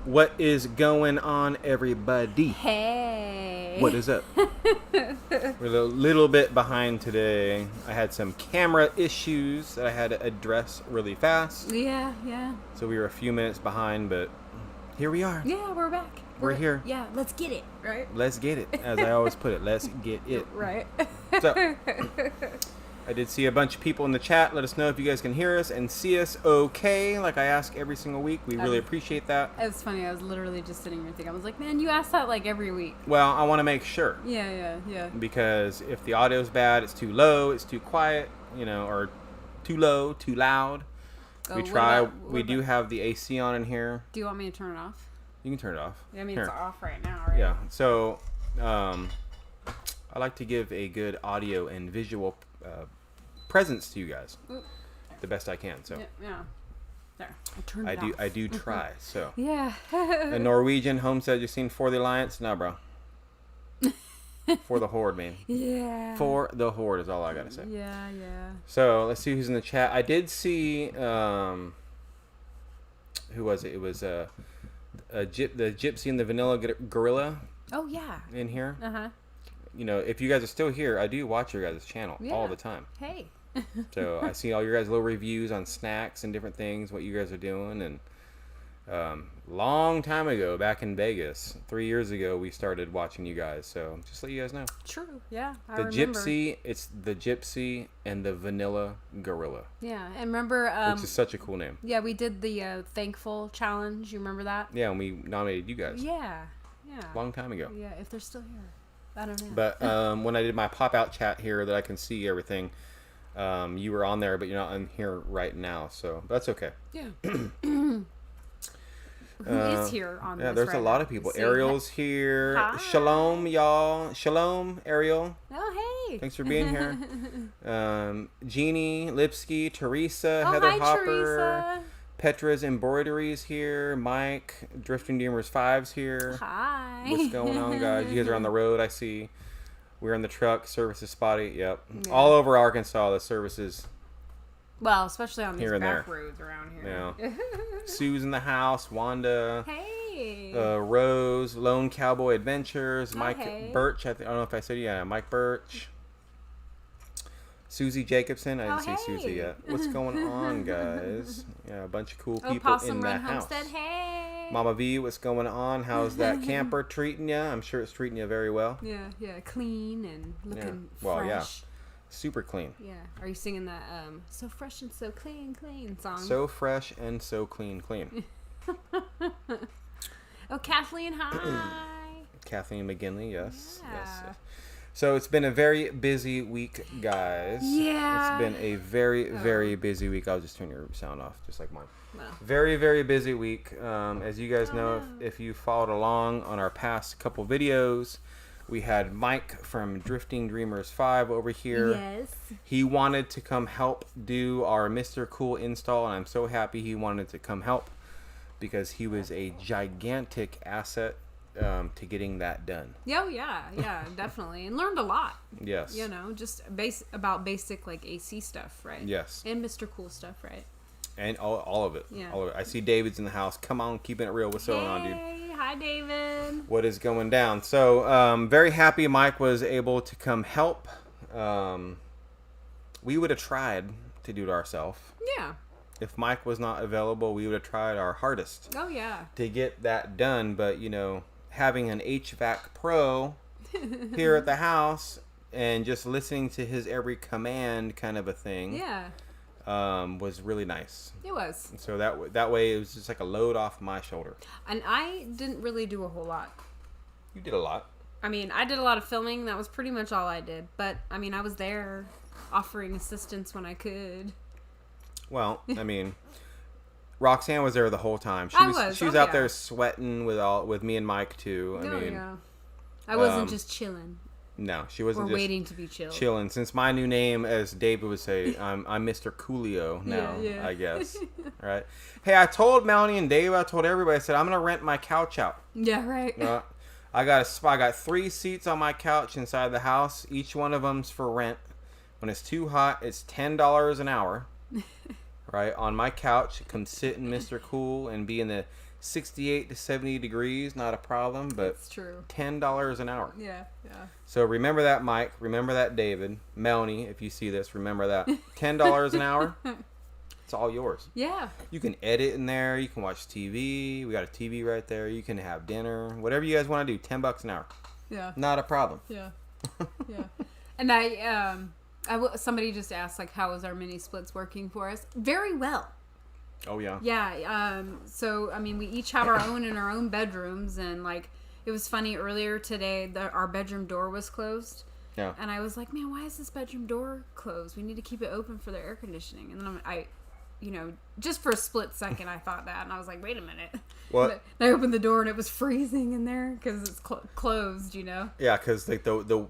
What is going on, everybody? Hey. What is up? We're a little bit behind today. I had some camera issues that I had to address really fast. Yeah. So we were a few minutes behind, but here we are. Yeah, we're back. We're here. Yeah, let's get it, right? Let's get it, as I always put it. Let's get it. Right. So, I did see a bunch of people in the chat. Let us know if you guys can hear us and see us okay, like I ask every single week. We really appreciate that. It was funny. I was literally just sitting here thinking, I was like, man, you ask that like every week. Well, I want to make sure. Yeah. Because if the audio's bad, it's too low, it's too quiet, or too low, too loud. We try. We do have the AC on in here. Do you want me to turn it off? You can turn it off. I mean, Here. It's off right now, right? Yeah. So, I like to give a good audio and visual presence to you guys, the best I can. So. Yeah. There. I turned it off. I do try. So. Yeah. A Norwegian Homestead. You seen For the Alliance? No, bro. For the Horde, man. Yeah. For the Horde is all I gotta say. Yeah. So let's see who's in the chat. I did see. Who was it? It was the Gypsy and the Vanilla Gorilla. Oh yeah. In here. Uh-huh. If you guys are still here, I do watch your guys' channel all the time. Hey. So I see all your guys' little reviews on snacks and different things, what you guys are doing. And long time ago, back in Vegas, 3 years ago, we started watching you guys. So just let you guys know. True. Yeah. I The remember. Gypsy, it's the Gypsy and the Vanilla Gorilla. Yeah, and remember. Which is such a cool name. Yeah, we did the Thankful Challenge. You remember that? Yeah, and we nominated you guys. Yeah. Long time ago. Yeah, if they're still here. I don't know. But when I did my pop-out chat here that I can see everything, you were on there, but you're not on here right now, so that's okay. Yeah. Who is here on this? Yeah, there's right a lot now? of people. See? Ariel's here. Hi. Shalom, y'all. Shalom, Ariel. Oh, hey. Thanks for being here. Jeannie, Lipsky, Teresa, Oh, Heather hi, Hopper. Teresa. Petra's Embroideries here. Mike, Drifting Dreamers 5's here. Hi. What's going on, guys? You guys are on the road, I see. We're in the truck. Service is spotty. Yep. Yeah. All over Arkansas, the service is Well, especially on these here and back there. roads around here. Yeah. Sue's in the house. Wanda. Hey. Rose. Lone Cowboy Adventures. Oh, Mike hey. Birch. I don't know if I said Mike Birch. Susie Jacobson. I didn't see hey. Susie yet. What's going on, guys? Yeah, a bunch of cool people Possum in the Run house. Homestead. Hey. Mama V, what's going on? How's that camper treating you? I'm sure it's treating you very well. Yeah. Clean and looking Well, yeah. fresh. Super clean. Yeah. Are you singing that So Fresh and So Clean song? So fresh and so clean. Oh, Kathleen, hi. Kathleen McGinley, yes. Yeah. Yes. So it's been a very busy week, guys. Yeah. It's been a very, very busy week. I'll just turn your sound off, just like mine. Wow. Very, very busy week. As you guys know, if you followed along on our past couple videos, we had Mike from Drifting Dreamers 5 over here. Yes. He wanted to come help do our Mr. Cool install, and I'm so happy he wanted to come help because he was a gigantic asset to getting that done. Oh, yeah, definitely. And learned a lot. Yes. Just about basic like AC stuff, right? Yes. And Mr. Cool stuff, right? And all of it. Yeah. All of it. I see David's in the house. Come on, keeping it real. What's going on, dude? Hey, hi, David. What is going down? So, very happy Mike was able to come help. We would have tried to do it ourselves. Yeah. If Mike was not available, we would have tried our hardest Oh, yeah. to get that done. But, having an HVAC pro here at the house and just listening to his every command kind of a thing Yeah. was really nice. It was. So that way it was just like a load off my shoulder. And I didn't really do a whole lot. You did a lot. I mean, I did a lot of filming. That was pretty much all I did. But, I mean, I was there offering assistance when I could. Well, I mean, Roxanne was there the whole time. She was out there sweating with me and Mike too. I wasn't just chilling. No, she wasn't Or just waiting to be chilled. chilling. Since my new name, as David would say, I'm Mr. Coolio now, Yeah. I guess. All right. Hey, I told Melanie and Dave, I told everybody, I said, I'm going to rent my couch out. Yeah, right. I got 3 seats on my couch inside the house. Each one of them's for rent. When it's too hot, it's $10 an hour. Right, on my couch, come sit in Mr. Cool and be in the 68 to 70 degrees, not a problem, but It's true. $10 an hour. Yeah, yeah. So remember that, Mike. Remember that, David. Melanie, if you see this, remember that. $10 an hour. It's all yours. Yeah. You can edit in there. You can watch TV. We got a TV right there. You can have dinner. Whatever you guys want to do. $10 an hour. Yeah. Not a problem. Yeah. Yeah. And somebody just asked, like, how is our mini splits working for us? Very well. Oh, yeah. Yeah. So, I mean, we each have our own in our own bedrooms. And, like, it was funny earlier today that our bedroom door was closed. Yeah. And I was like, man, why is this bedroom door closed? We need to keep it open for the air conditioning. And then just for a split second, I thought that. And I was like, wait a minute. What? And I opened the door and it was freezing in there because it's closed, Yeah, because like the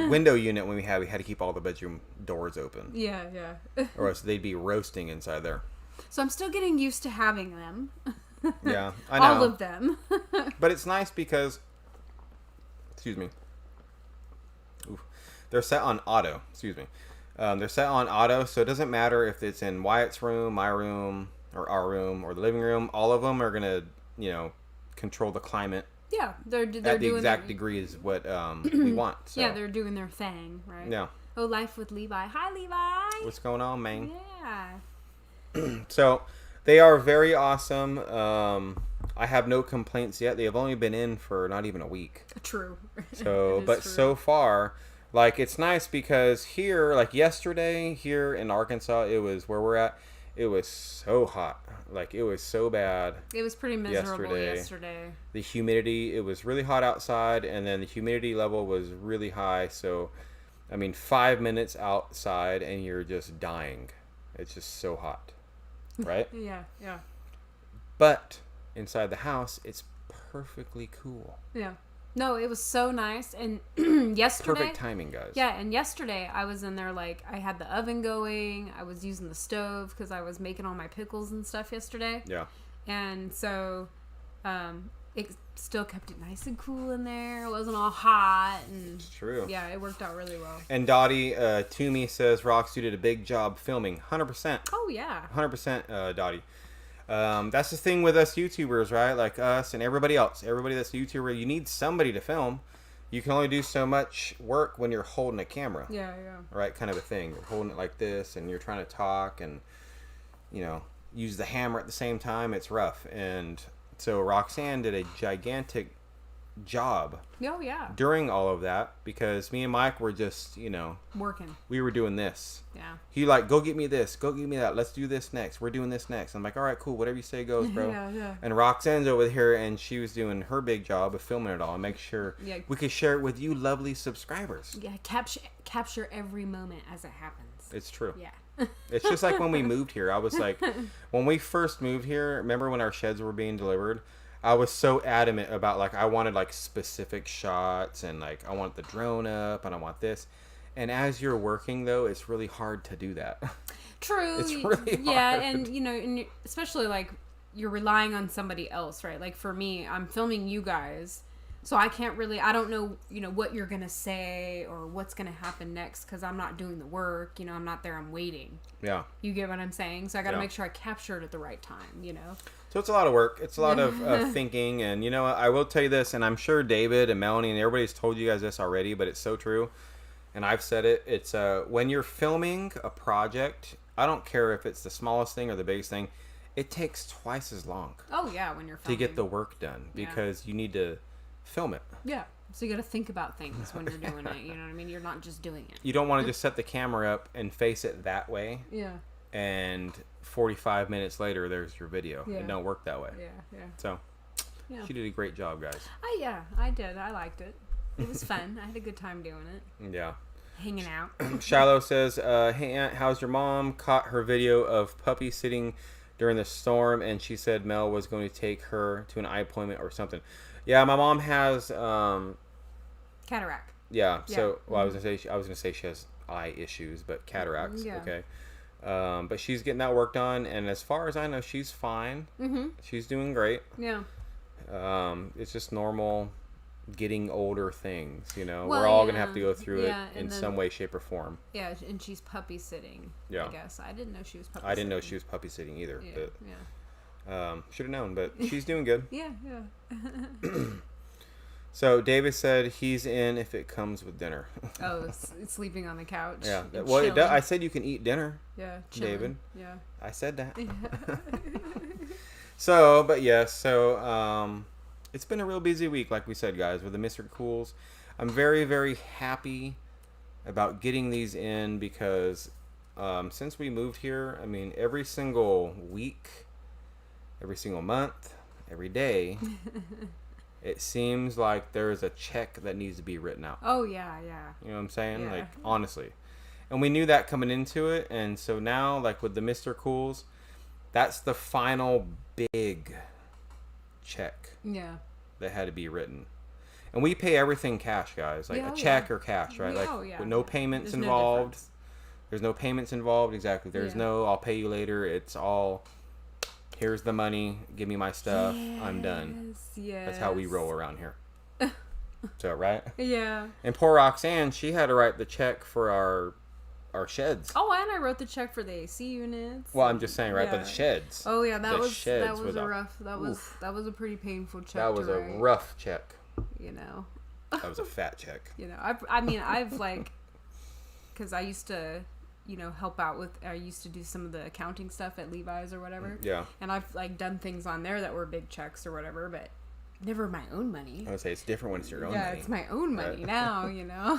window unit we had to keep all the bedroom doors open. Yeah, yeah. Or else they'd be roasting inside there. So I'm still getting used to having them. Yeah, I know. All of them. But it's nice because, excuse me. Oof. They're set on auto. Excuse me. They're set on auto, so it doesn't matter if it's in Wyatt's room, my room, or our room, or the living room. All of them are gonna, control the climate. Yeah, they're at the doing exact degrees what we want. So. Yeah, they're doing their thing, right? Yeah. Oh, life with Levi. Hi, Levi. What's going on, man? Yeah. So they are very awesome. I have no complaints yet. They have only been in for not even a week. True. So, but true. so far, like, it's nice because here, like yesterday, here in Arkansas, it was where we're at. It was so hot. Like, it was so bad. It was pretty miserable yesterday. The humidity, it was really hot outside, and then the humidity level was really high. So, I mean, 5 minutes outside, and you're just dying. It's just so hot. Right? Yeah, yeah. But inside the house, it's perfectly cool. Yeah. No, it was so nice. And yesterday... Perfect timing, guys. Yeah, and yesterday I was in there, like, I had the oven going. I was using the stove because I was making all my pickles and stuff yesterday. Yeah. And so it still kept it nice and cool in there. It wasn't all hot. And It's true. Yeah, it worked out really well. And Dottie Toomey says, Rox, you did a big job filming. 100%. Oh, yeah. 100%, Dottie. That's the thing with us YouTubers, right? Like us and everybody else. Everybody that's a YouTuber, you need somebody to film. You can only do so much work when you're holding a camera. Yeah, yeah. Right? Kind of a thing. You're holding it like this and you're trying to talk and, use the hammer at the same time. It's rough. And so Roxanne did a gigantic job Oh, yeah. during all of that because me and Mike were just, Working. we were doing this. Yeah. He like, go get me this, go get me that, let's do this next, we're doing this next. I'm like, all right, cool, whatever you say goes, bro. Yeah, yeah. And Roxanne's over here and she was doing her big job of filming it all and make sure we could share it with you lovely subscribers. Yeah, capture every moment as it happens. It's true. Yeah. It's just like when we moved here. I was like, when we first moved here, remember when our sheds were being delivered? I was so adamant about, like, I wanted, like, specific shots and, like, I want the drone up and I want this. And as you're working, though, it's really hard to do that. True. It's really hard. Yeah, and, and especially, like, you're relying on somebody else, right? Like, for me, I'm filming you guys, so I can't really, I don't know, what you're going to say or what's going to happen next because I'm not doing the work. I'm not there, I'm waiting. Yeah. You get what I'm saying? So I got to make sure I capture it at the right time, So it's a lot of work. It's a lot of thinking. And, I will tell you this, and I'm sure David and Melanie and everybody's told you guys this already, but it's so true. And I've said it. It's when you're filming a project, I don't care if it's the smallest thing or the biggest thing, it takes twice as long. Oh, yeah, when you're filming. To get the work done because you need to film it. Yeah. So you got to think about things when you're doing it. You know what I mean? You're not just doing it. You don't want to just set the camera up and face it that way. Yeah. And 45 minutes later, there's your video. Yeah. It don't work that way. Yeah, yeah. So, she did a great job, guys. I did. I liked it. It was fun. I had a good time doing it. Yeah. Hanging out. Shallow says, hey, Aunt, how's your mom? Caught her video of puppy sitting during the storm, and she said Mel was going to take her to an eye appointment or something. Yeah, my mom has... cataract. Yeah, so, well, I was gonna say she has eye issues, but cataracts, okay. But she's getting that work done, and as far as I know, she's fine. Mm-hmm. She's doing great. Yeah. It's just normal getting older things, Well, we're all gonna have to go through it in then, some way, shape, or form. Yeah, and she's puppy sitting. Yeah. I guess I didn't know she was puppy. I didn't know she was puppy sitting either. Yeah. But, Should have known, but she's doing good. Yeah, yeah. So David said he's in if it comes with dinner. Oh, it's sleeping on the couch. Yeah. and Well, chilling. I said you can eat dinner. Yeah, chilling. David. Yeah. I said that. Yeah. So, but yes, so it's been a real busy week, like we said, guys, with the Mr. Cools. I'm very, very happy about getting these in because since we moved here, I mean, every single week, every single month, every day, it seems like there's a check that needs to be written out. Oh, yeah, yeah. You know what I'm saying? Yeah. Like, honestly. And we knew that coming into it, and so now, like with the Mr. Cools, that's the final big check Yeah. that had to be written. And we pay everything cash, guys. Like Yeah, a oh, check yeah. or cash, right? Yeah, Like oh, yeah. with no payments There's no involved. difference. There's no payments involved. Exactly. There's Yeah. no I'll pay you later. It's all here's the money, give me my stuff, I'm done. Yes. That's how we roll around here. So, right? Yeah. And poor Roxanne, she had to write the check for our sheds. Oh, and I wrote the check for the AC units. Well, I'm just saying, right? Yeah. But the sheds. Oh yeah, The sheds that was were a the- rough. Oof. That was a pretty painful check. That was to a write, rough check. You know. That was a fat check. You know. I mean, I've like, because I used to, you know, help out with. I used to do some of the accounting stuff at Levi's or whatever. Yeah. And I've like done things on there that were big checks or whatever, but never my own money. I would say it's different when it's your own Yeah, money. it's my own money Right. now. You know.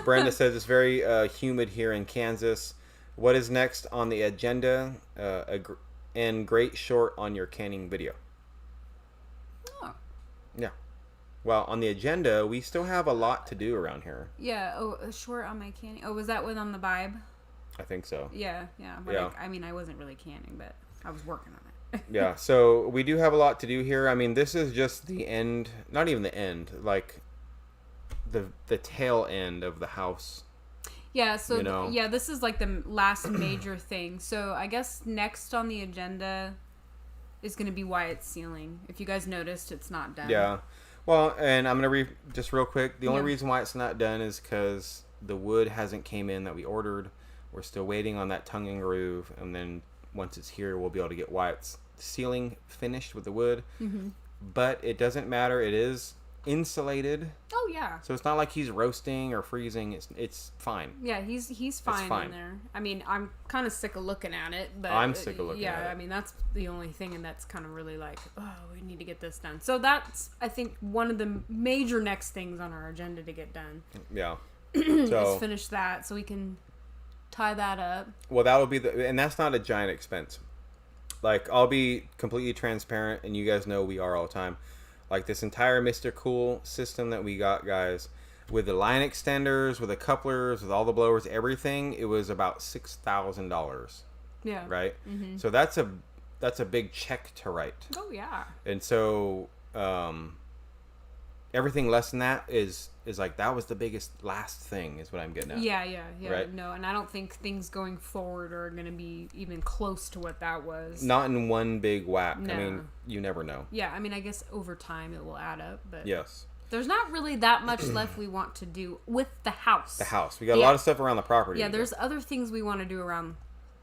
Brenda says it's very humid here in Kansas. What is next on the agenda? And great short on your canning video. Oh. Yeah. Well, on the agenda, we still have a lot to do around here. Yeah. Oh, a short on my canning. Oh, was that one on the Vibe? I think so. Yeah. Yeah. Yeah. I mean, I wasn't really canning, but I was working on it. Yeah, so we do have a lot to do here. I mean, this is just the end, not even the end, like the tail end of the house. Yeah, so You know? yeah, this is like the last major thing. So I guess next on the agenda is going to be Wyatt's ceiling. If you guys noticed, it's not done. Yeah. Well, and I'm going to read just real quick. The only Yeah. reason why it's not done is because the wood hasn't came in that we ordered. We're still waiting on that tongue and groove, and then once it's here, we'll be able to get Wyatt's ceiling finished with the wood. Mm-hmm. But it doesn't matter. It is insulated, Oh yeah. so it's not like he's roasting or freezing. It's fine. Yeah, he's fine, fine. in there. I mean, I'm kind of sick of looking at it, but I'm sick of looking yeah, at it. I mean, that's the only thing, and that's kind of really like, oh, we need to get this done. So that's, I think, one of the major next things on our agenda to get done Yeah. is So, finish that, so we can tie that up. well, that would be and that's not a giant expense. Like, I'll be completely transparent, and you guys know we are all the time. Like, this entire Mr. Cool system that we got, guys, with the line extenders, with the couplers, with all the blowers, everything, it was about $6,000, Yeah. right? Mm-hmm. So that's a big check to write. Oh yeah. And so everything less than that is like, that was the biggest last thing, is what I'm getting at. Yeah. Right. No, and I don't think things going forward are going to be even close to what that was. Not in one big whack. No. I mean, you never know. Yeah, I mean, I guess over time it will add up, but Yes. there's not really that much left we want to do with the house. The house. We got a Yeah. lot of stuff around the property. Yeah, to do. there's other things we want to do around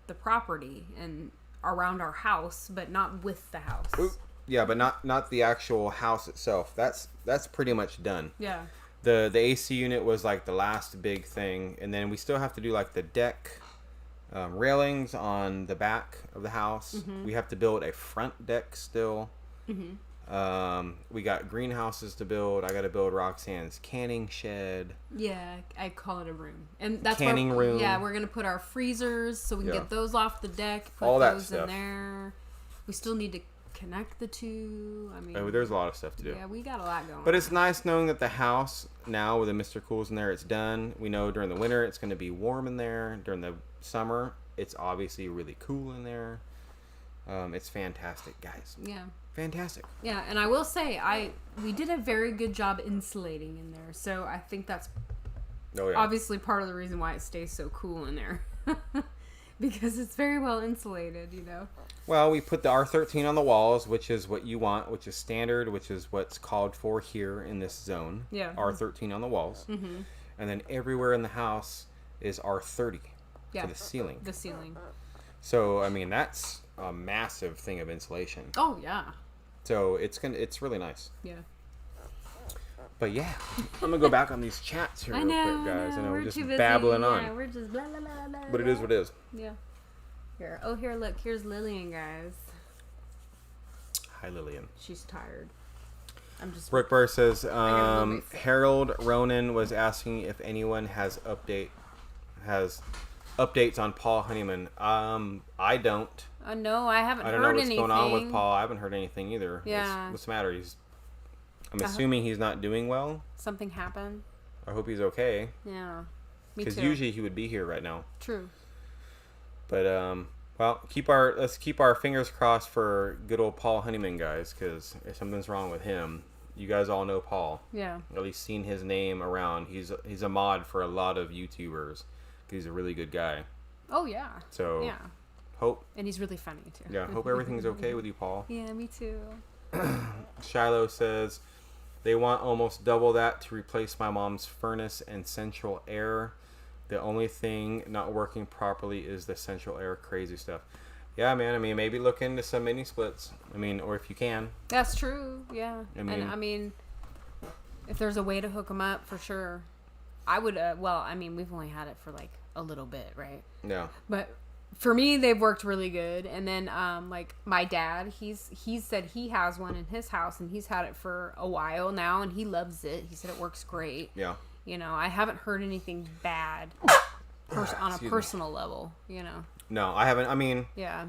the property and around our house, but not with the house. Oop. Yeah, but not the actual house itself. That's pretty much done. Yeah. The AC unit was like the last big thing, and then we still have to do like the deck railings on the back of the house. Mm-hmm. We have to build a front deck still. We got greenhouses to build. I got to build Roxanne's canning shed. Yeah, I call it a room. And that's Canning where, room. Yeah, we're going to put our freezers so we can Yeah. get those off the deck, put All that those stuff. in there. We still need to connect the two. I mean, There's a lot of stuff to do. yeah, we got a lot going But on. it's nice knowing that the house now with the Mr. Cools in there, it's done. We know during the winter it's going to be warm in there. During the summer, it's obviously really cool in there. It's fantastic, guys. Yeah. Fantastic. Yeah, and I will say we did a very good job insulating in there. So I think that's Oh yeah. obviously part of the reason why it stays so cool in there. Because it's very well insulated, you know. Well, we put the R13 on the walls, which is what you want, which is standard, which is what's called for here in this zone. Yeah. R13 on the walls. Mm-hmm. And then everywhere in the house is R30 Yeah. for the ceiling. The ceiling. So, I mean, that's a massive thing of insulation. Oh yeah. So it's really nice. Yeah. But yeah, I'm gonna go back on these chats here real quick, guys. I know we're just babbling on. Yeah, we're just blah blah blah blah. But it is what it is. Yeah. Here. Oh, here. Look. Here's Lillian, guys. Hi, Lillian. She's tired. I'm just. Brooke Burr says, Harold Ronan was asking if anyone has updates on Paul Honeyman. I don't. No, I haven't heard anything. I don't know what's going on with Paul. I haven't heard anything either. Yeah. What's the matter? I'm assuming he's not doing well. Something happened. I hope he's okay. Yeah. Me too. Because usually he would be here right now. True. But well, let's keep our fingers crossed for good old Paul Honeyman, guys. Because if something's wrong with him, you guys all know Paul. Yeah. At least seen his name around. He's a mod for a lot of YouTubers. He's a really good guy. Oh yeah. So yeah. Hope. And he's really funny too. Yeah. Hope everything's okay with you, Paul. Yeah, me too. Shiloh says they want almost double that to replace my mom's furnace and central air. The only thing not working properly is the central air. Crazy stuff. Yeah, man. I mean, maybe look into some mini splits. I mean, or if you can. That's true. Yeah. I mean, if there's a way to hook them up, for sure. I would. Well, I mean, we've only had it for like a little bit, right? Yeah. But for me, they've worked really good. And then, like my dad, he's said he has one in his house, and he's had it for a while now, and he loves it. He said it works great. Yeah. You know, I haven't heard anything bad on a personal level. You know. No, I haven't. I mean. Yeah.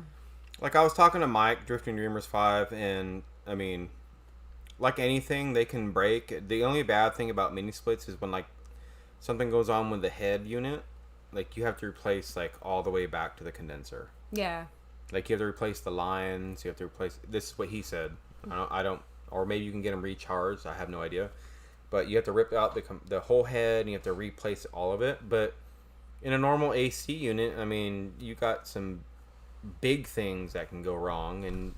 Like I was talking to Mike, Drifting Dreamers 5, and I mean, like anything, they can break. The only bad thing about mini splits is when like something goes on with the head unit, like you have to replace like all the way back to the condenser. Yeah. Like you have to replace the lines. You have to replace. This is what he said. I don't. Or maybe you can get them recharged. I have no idea. But you have to rip out the whole head, and you have to replace all of it. But in a normal AC unit, I mean, you got some big things that can go wrong, and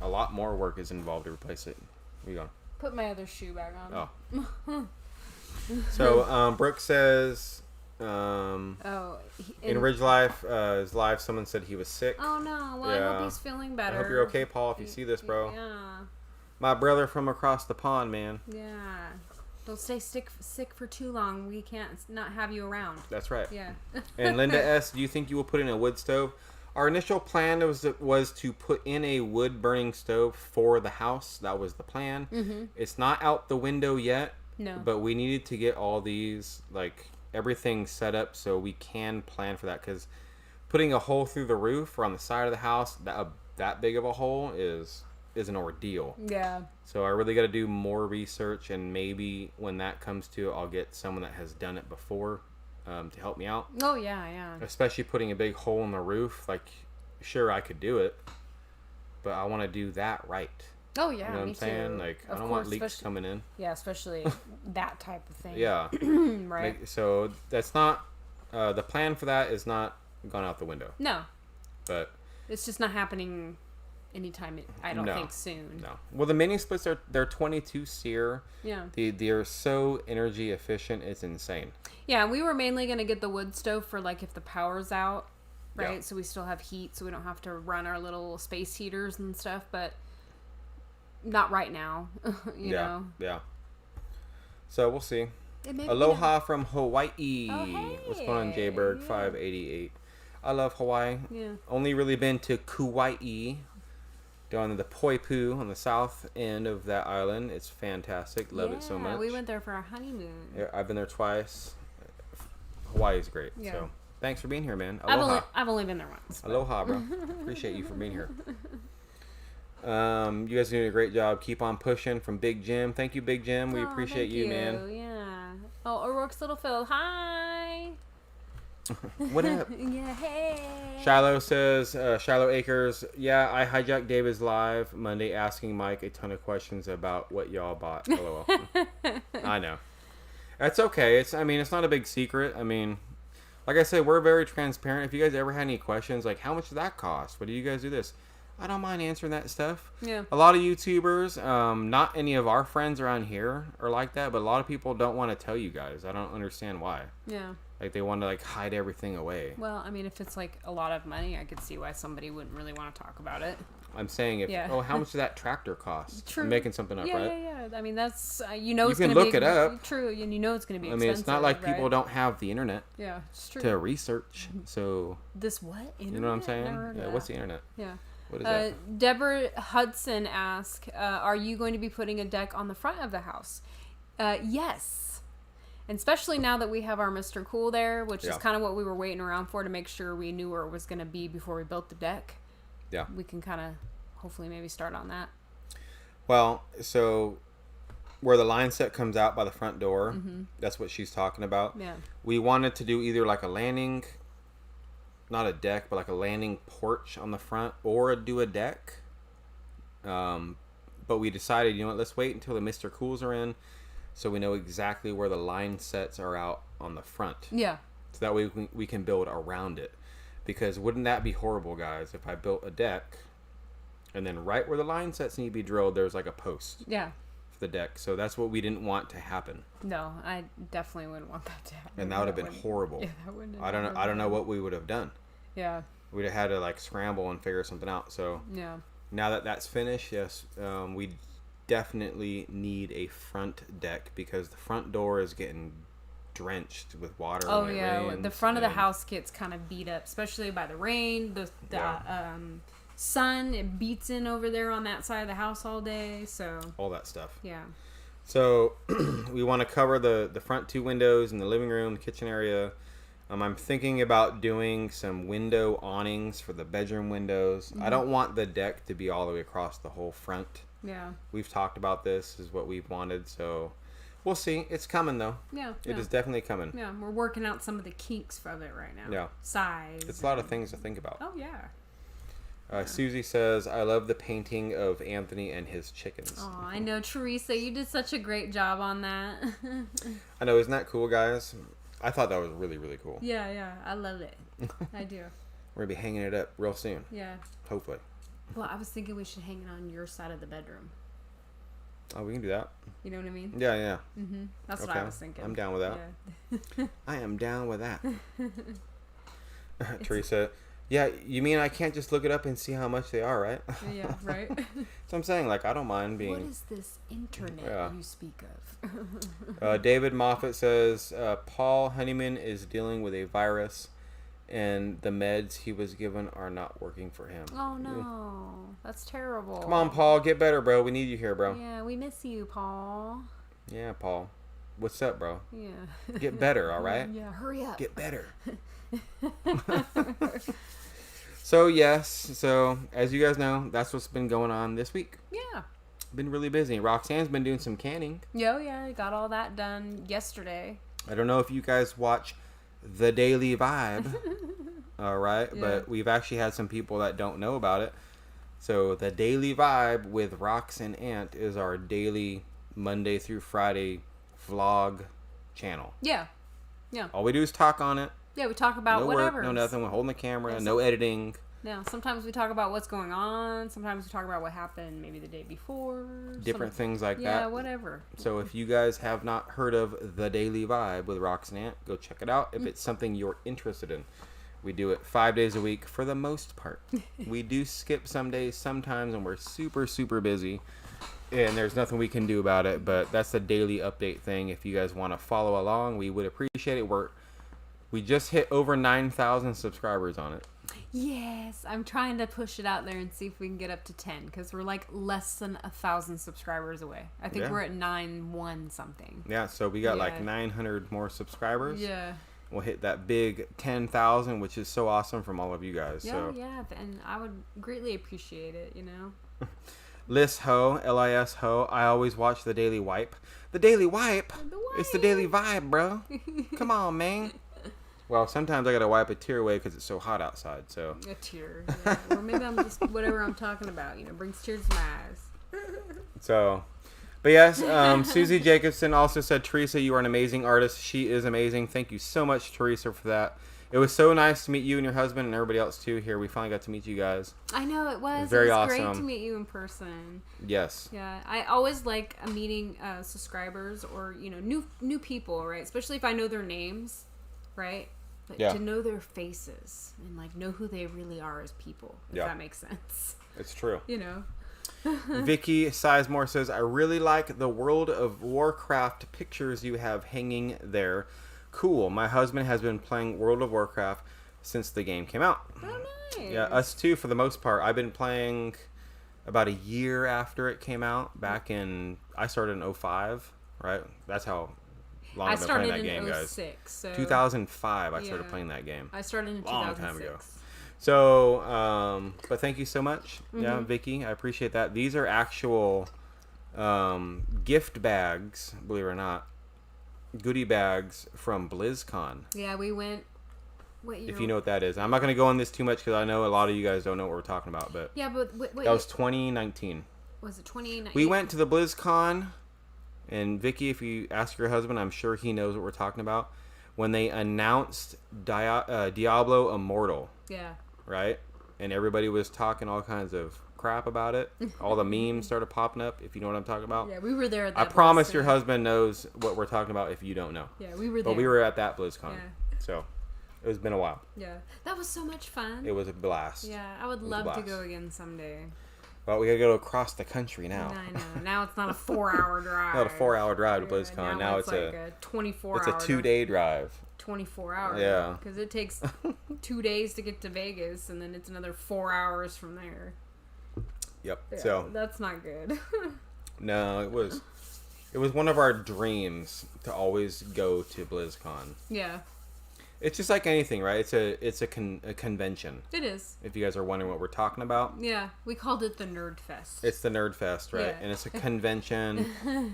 a lot more work is involved to replace it. Where you going? Put my other shoe back on. Oh. So, Brooke says, in Ridge Life, his live, someone said he was sick. Oh, no. Well, I hope he's feeling better. I hope you're okay, Paul, if you see this, bro. Yeah. My brother from across the pond, man. Yeah. Don't stay sick for too long. We can't not have you around. That's right. Yeah. And Linda S., do you think you will put in a wood stove? Our initial plan was to put in a wood-burning stove for the house. That was the plan. Mm-hmm. It's not out the window yet. No. But we needed to get all these, like, everything set up so we can plan for that. Because putting a hole through the roof or on the side of the house, that big of a hole is an ordeal. Yeah. So I really got to do more research, and maybe when that comes to it, I'll get someone that has done it before to help me out. Oh, yeah, yeah. Especially putting a big hole in the roof. Like, sure, I could do it, but I want to do that right. Oh, yeah, you know what I'm saying? Too. Like, I don't want leaks coming in. Yeah, especially that type of thing. Yeah. Right. Like, so that's not, the plan for that is not gone out the window. No. But it's just not happening anytime, I don't think, soon. No. Well, the mini splits, they're 22 SEER. Yeah. They're so energy efficient, it's insane. Yeah, we were mainly going to get the wood stove for, like, if the power's out, right? Yeah. So we still have heat, so we don't have to run our little space heaters and stuff, but not right now, you know? Yeah. So we'll see. Aloha from Hawaii. Oh, hey. What's going on, Jayberg 588? I love Hawaii. Yeah. Only really been to Kauai, down in the Poipu on the south end of that island. It's fantastic. Love it so much. We went there for our honeymoon. Yeah, I've been there twice. Hawaii is great. Yeah. So thanks for being here, man. Aloha. I've only been there once. But. Aloha, bro. Appreciate you for being here. You guys are doing a great job. Keep on pushing from Big Jim. Thank you, Big Jim. We appreciate you, man. Yeah. Oh, O'Rourke's Littlefield. Hi. What up? Yeah, hey. Shiloh says, Shiloh Acres, yeah, I hijacked David's live Monday asking Mike a ton of questions about what y'all bought. LOL. I know. That's okay. It's not a big secret. I mean, like I said, we're very transparent. If you guys ever had any questions, like, how much did that cost? What do you guys do this? I don't mind answering that stuff. Yeah. A lot of YouTubers, not any of our friends around here are like that, but a lot of people don't want to tell you guys. I don't understand why. Yeah. Like, they want to, like, hide everything away. Well, I mean, if it's, like, a lot of money, I could see why somebody wouldn't really want to talk about it. I'm saying, how much did that tractor cost? True. I'm making something up, right? Yeah. I mean, that's, it's You going can to be... look it up. True, and you know it's going to be I expensive, mean, it's not like people right? don't have the internet Yeah, it's true. to research, so... This what? Internet? You know what I'm saying? Never heard of Yeah, that. what's the internet? Yeah. What is that? Deborah Hudson asked, are you going to be putting a deck on the front of the house? Yes. And especially now that we have our Mr. Cool there, which is kind of what we were waiting around for to make sure we knew where it was going to be before we built the deck. Yeah. We can kind of hopefully maybe start on that. Well, so where the line set comes out by the front door, that's what she's talking about. Yeah. We wanted to do either like a landing, not a deck, but like a landing porch on the front, or do a deck. But we decided, you know what, let's wait until the Mr. Cools are in, so we know exactly where the line sets are out on the front. Yeah. So that way we can build around it. Because wouldn't that be horrible, guys, if I built a deck and then right where the line sets need to be drilled, there's like a post Yeah. for the deck. So that's what we didn't want to happen. No, I definitely wouldn't want that to happen. And that would have been horrible. Yeah, that wouldn't have I don't know what we would have done. Yeah. We'd have had to like scramble and figure something out. So Yeah. now that that's finished, yes, we definitely need a front deck because the front door is getting drenched with water. Oh when it yeah, rains, the front of the and house gets kind of beat up, especially by the rain. The sun, it beats in over there on that side of the house all day. So all that stuff. yeah. So we want to cover the front two windows in the living room, the kitchen area. I'm thinking about doing some window awnings for the bedroom windows. I don't want the deck to be all the way across the whole front. Yeah. We've talked about this, is what we've wanted, so we'll see. It's coming, though. Yeah. It is definitely coming. Yeah, we're working out some of the kinks of it right now. Yeah. Size. It's a lot of things to think about. Oh, yeah. Susie says, I love the painting of Anthony and his chickens. Oh, I know, Teresa, you did such a great job on that. I know, isn't that cool, guys? I thought that was really, really cool. Yeah, I love it. I do. We're going to be hanging it up real soon. Yeah. Hopefully. Well, I was thinking we should hang it on your side of the bedroom. Oh, we can do that. You know what I mean? Yeah. Mm-hmm. That's what I was thinking. I'm down with that. Yeah. I am down with that. Teresa, yeah, you mean I can't just look it up and see how much they are, right? Yeah, right. So I'm saying, like, I don't mind being... What is this internet you speak of? David Moffat says, Paul Honeyman is dealing with a virus and the meds he was given are not working for him. Oh, no. That's terrible. Come on, Paul. Get better, bro. We need you here, bro. Yeah, we miss you, Paul. Yeah, Paul. What's up, bro? Yeah. Get better, all right? Yeah, hurry up. Get better. So, yes. So, as you guys know, that's what's been going on this week. Yeah. Been really busy. Roxanne's been doing some canning. Yeah. Got all that done yesterday. I don't know if you guys watch The Daily Vibe. All right. Yeah. But we've actually had some people that don't know about it. So, The Daily Vibe with Rox and Ant is our daily Monday through Friday vlog channel. Yeah. All we do is talk on it. Yeah, we talk about no whatever. work, no nothing. We're holding the camera, Yeah, no editing. Yeah, sometimes we talk about what's going on. Sometimes we talk about what happened maybe the day before. Different things like that. Yeah, whatever. So if you guys have not heard of The Daily Vibe with Rox and Ant, go check it out if it's something you're interested in. We do it 5 days a week for the most part. We do skip some days sometimes when we're super, super busy. And there's nothing we can do about it. But that's the daily update thing. If you guys want to follow along, we would appreciate it. We just hit over 9,000 subscribers on it. Yes, I'm trying to push it out there and see if we can get up to 10 because we're like less than 1,000 subscribers away. I think we're at 9,1 something. Yeah, so we got like 900 more subscribers. Yeah. We'll hit that big 10,000, which is so awesome from all of you guys. Yeah, and I would greatly appreciate it, you know. Liz Ho, L-I-S Ho, I always watch The Daily Wipe. The Daily Wipe? It's The Daily Vibe, bro. Come on, man. Well, sometimes I gotta wipe a tear away because it's so hot outside. So a tear, yeah. Or maybe I'm just whatever I'm talking about. You know, brings tears to my eyes. So, But yes, Susie Jacobson also said, Teresa, you are an amazing artist. She is amazing. Thank you so much, Teresa, for that. It was so nice to meet you and your husband and everybody else too here. We finally got to meet you guys. I know it was. Very it was awesome. Great to meet you in person. Yes. Yeah, I always like meeting subscribers or new people, right? Especially if I know their names, right? But to know their faces and like know who they really are as people. If that makes sense. It's true. Vicky Sizemore says, I really like the World of Warcraft pictures you have hanging there. Cool. My husband has been playing World of Warcraft since the game came out. Oh, nice. Yeah, us too for the most part. I've been playing about a year after it came out. I started in 2005, right? That's how long I've been playing that game, guys. 2006, so 2005 I started playing that game. I started in 2006. Long time ago. So, but thank you so much. Yeah, Vicky, I appreciate that. These are actual gift bags, believe it or not. Goodie bags from BlizzCon. Yeah, we went. What year? If you know what that is. I'm not going to go on this too much because I know a lot of you guys don't know what we're talking about. But yeah, but what that was 2019. Was it 2019? We went to the BlizzCon, and Vicky, if you ask your husband, I'm sure he knows what we're talking about. When they announced Diablo Immortal. Yeah. Right? And everybody was talking all kinds of crap about it. All the memes started popping up, if you know what I'm talking about. Yeah, we were there at that I promise your husband knows what we're talking about if you don't know. Yeah, we were there. But we were at that BlizzCon. Yeah. So, it's been a while. Yeah. That was so much fun. It was a blast. Yeah, I would love to go again someday. Well, we gotta go across the country now. I know. Now it's not a 4-hour drive. Not a 4-hour drive to BlizzCon. Now it's like a 24-hour. It's a 2-day drive. 24 hours. Yeah. Because it takes 2 days to get to Vegas, and then it's another 4 hours from there. Yep. Yeah, so that's not good. No, it was one of our dreams to always go to BlizzCon. Yeah. It's just like anything, right? It's a convention. It is. If you guys are wondering what we're talking about. Yeah, we called it the Nerd Fest. It's the Nerd Fest, right? Yeah. And it's a convention.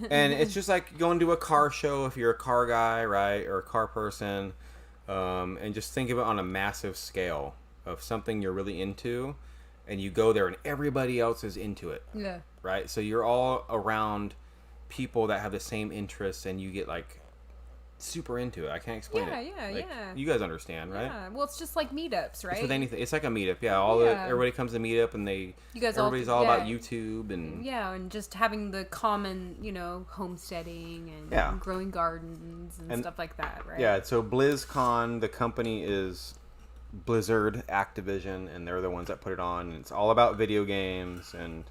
And it's just like going to a car show if you're a car guy, right? Or a car person. And just think of it on a massive scale of something you're really into. And you go there and everybody else is into it. Yeah. Right? So you're all around people that have the same interests and you get like super into it. I can't explain it. Yeah. You guys understand, right? Yeah. Well, it's just like meetups, right? It's with anything. It's like a meetup. Yeah. Everybody comes to meetup and everybody's all about YouTube and and just having the common, homesteading and growing gardens and stuff like that, right? Yeah. So BlizzCon, the company is Blizzard Activision, and they're the ones that put it on. And it's all about video games, and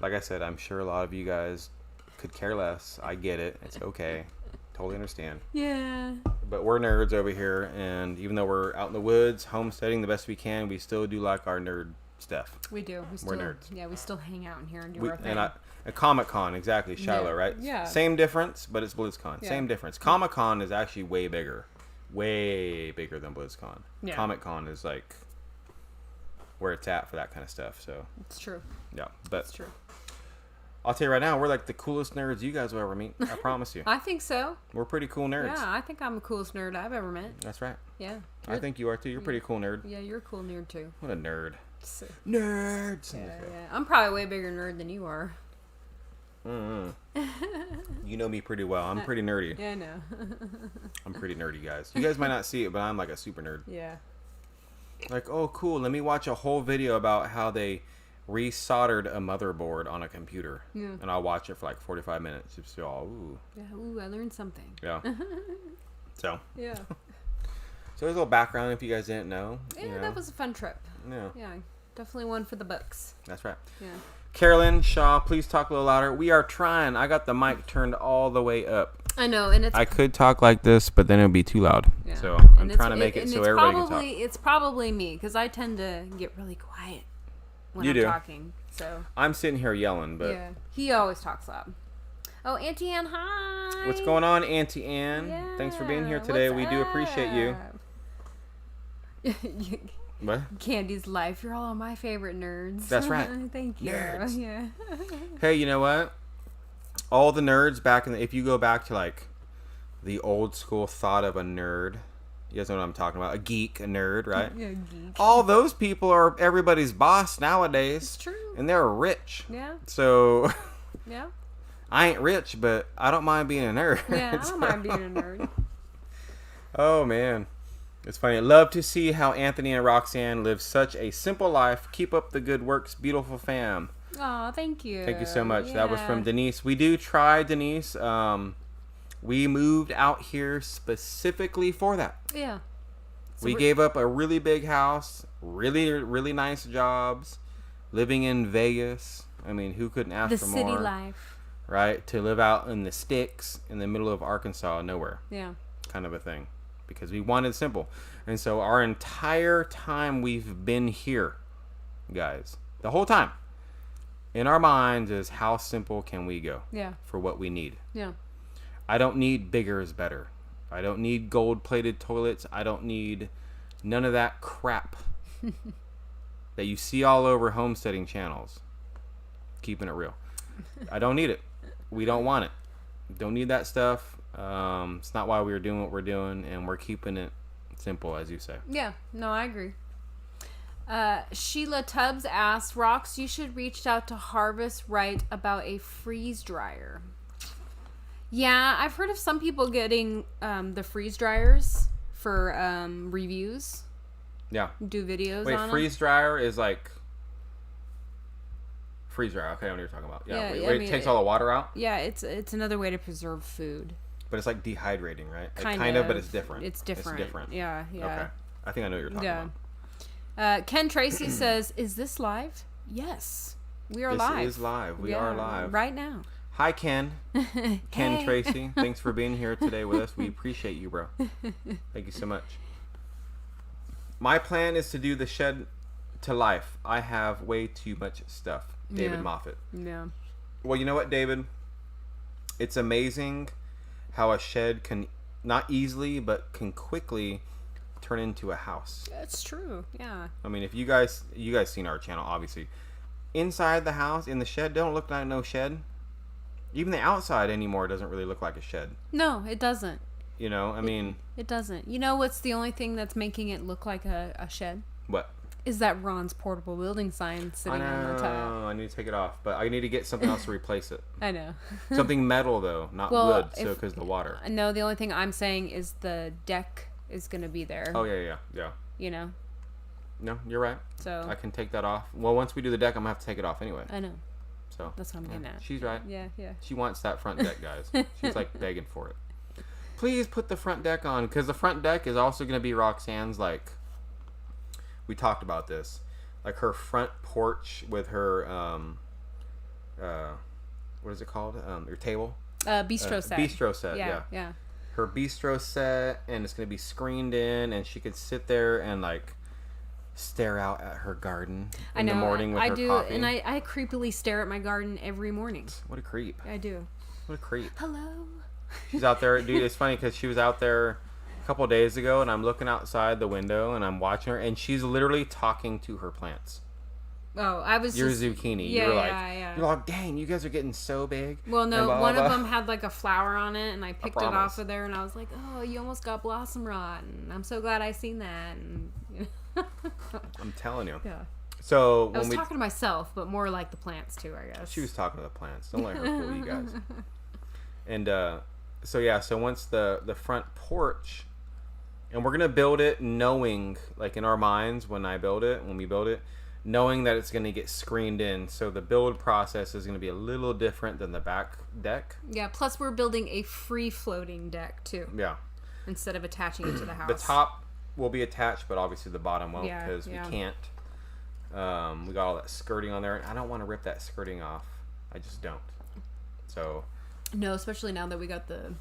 like I said, I'm sure a lot of you guys could care less. I get it. It's okay. Totally understand. Yeah. But we're nerds over here, and even though we're out in the woods, homesteading the best we can, we still do like our nerd stuff. We do. We're nerds. Yeah, we still hang out in here and do our thing. And Comic-Con, exactly, Shiloh, right? Yeah. Same difference, but it's BlizzCon. Yeah. Same difference. Comic-Con is actually way bigger than BlizzCon. Yeah. Comic-Con is like where it's at for that kind of stuff. So it's true. Yeah, but it's true. I'll tell you right now, we're like the coolest nerds you guys will ever meet. I promise you. I think so. We're pretty cool nerds. Yeah, I think I'm the coolest nerd I've ever met. That's right. Yeah. I think you are too. You're a pretty cool nerd. Yeah, you're a cool nerd too. What a nerd. So, nerds. Yeah. I'm probably a way bigger nerd than you are. Mm-hmm. You know me pretty well. I'm pretty nerdy. Yeah, I know. I'm pretty nerdy, guys. You guys might not see it, but I'm like a super nerd. Yeah. Like, oh, cool. Let me watch a whole video about how they resoldered a motherboard on a computer. Yeah. And I'll watch it for like 45 minutes. Just all, ooh. Yeah, ooh, I learned something. Yeah. So. Yeah. So there's a little background if you guys didn't know. Yeah, that was a fun trip. Yeah. Yeah, definitely one for the books. That's right. Yeah. Carolyn Shaw, please talk a little louder. We are trying. I got the mic turned all the way up. I know, and I could talk like this, but then it would be too loud. Yeah. So I'm trying to make it so everybody can talk. It's probably me, because I tend to get really quiet when I'm talking. So I'm sitting here yelling, but yeah, he always talks loud. Oh, Auntie Ann, hi. What's going on, Auntie Ann? Yeah, thanks for being here today. We do appreciate you. What? Candy's Life. You're all my favorite nerds. That's right. Thank you. Nerds. Yeah. Hey, you know what? All the nerds back if you go back to like the old school thought of a nerd, you guys know what I'm talking about. A geek, a nerd, right? Yeah, geek. All those people are everybody's boss nowadays. It's true. And they're rich. Yeah. So. Yeah. I ain't rich, but I don't mind being a nerd. Yeah, I don't mind being a nerd. Oh, man. It's funny. Love to see how Anthony and Roxanne live such a simple life. Keep up the good works, beautiful fam. Oh, thank you. Thank you so much. Yeah. That was from Denise. We do try, Denise. We moved out here specifically for that. Yeah. So we gave up a really big house, really, really nice jobs, living in Vegas. I mean, who couldn't ask for more? The city life. Right? To live out in the sticks in the middle of Arkansas, nowhere. Yeah. Kind of a thing. Because we wanted simple. And so our entire time we've been here, guys, the whole time, in our minds is how simple can we go? Yeah. For what we need. Yeah. I don't need bigger is better. I don't need gold-plated toilets. I don't need none of that crap that you see all over homesteading channels. Keeping it real. I don't need it. We don't want it. Don't need that stuff. It's not why we're doing what we're doing, and we're keeping it simple, as you say. Yeah. No, I agree. Sheila Tubbs asked, Rox, you should reach out to Harvest Right about a freeze dryer. Yeah, I've heard of some people getting the freeze dryers for reviews. Yeah. Do videos Wait, on freeze dryer is like... Freeze dryer, okay, I know what you're talking about. Yeah, Yeah, wait, it takes all the water out? Yeah, it's another way to preserve food. But it's like dehydrating, right? Kind of, of, but it's different. It's different. It's different. Yeah, yeah. Okay. I think I know what you're talking about. Ken Tracy says, is this live? Yes. We are live. This is live. We are live. Right now. Hi, Ken. Ken Hey. Tracy. Thanks for being here today with us. We appreciate you, bro. Thank you so much. My plan is to do the shed to life. I have way too much stuff. David Moffat. Yeah. Well, you know what, David? It's amazing how a shed can not easily, but can quickly turn into a house. That's true. Yeah. I mean, if you guys seen our channel, obviously. Inside the house, in the shed, don't look like no shed. Even the outside anymore doesn't really look like a shed. No, it doesn't. You know, I mean... It doesn't. You know what's the only thing that's making it look like a shed? What? Is that Ron's portable building sign sitting on the top. I need to take it off. But I need to get something else to replace it. I know. Something metal, though, not wood, so because the water. No, the only thing I'm saying is the deck is going to be there. Oh, yeah. You know? No, you're right. So I can take that off. Well, once we do the deck, I'm going to have to take it off anyway. I know. So that's what I'm getting at. She's right. Yeah. She wants that front deck, guys. She's like begging for it. Please put the front deck on, because the front deck is also going to be Roxanne's, like, we talked about this, like her front porch with her, what is it called? Your table? Bistro set. Bistro set, Yeah. Her bistro set, and it's going to be screened in, and she could sit there and, like, stare out at her garden in the morning with her coffee. And I creepily stare at my garden every morning. What a creep. I do. What a creep. Hello. She's out there, dude. It's funny because she was out there a couple of days ago, and I'm looking outside the window, and I'm watching her, and she's literally talking to her plants. Oh, I was your just... zucchini. Yeah, you're like, yeah. You're like, dang, you guys are getting so big. Well, no, blah, one blah, of blah. them had like a flower on it, and I picked it promise. off of there, and I was like, oh, you almost got blossom rot, and I'm so glad I seen that. And, you know. I'm telling you. Yeah. So I when was talking to myself, but more like the plants too, I guess. She was talking to the plants. Don't let her fool you guys. And so once the front porch, and we're gonna build it knowing, like in our minds when we build it, knowing that it's gonna get screened in. So the build process is gonna be a little different than the back deck. Yeah. Plus, we're building a free floating deck too. Yeah. Instead of attaching it to the house. The top will be attached, but obviously the bottom won't Yeah, because we can't. We got all that skirting on there, and I don't want to rip that skirting off. I just don't. So. No, especially now that we got the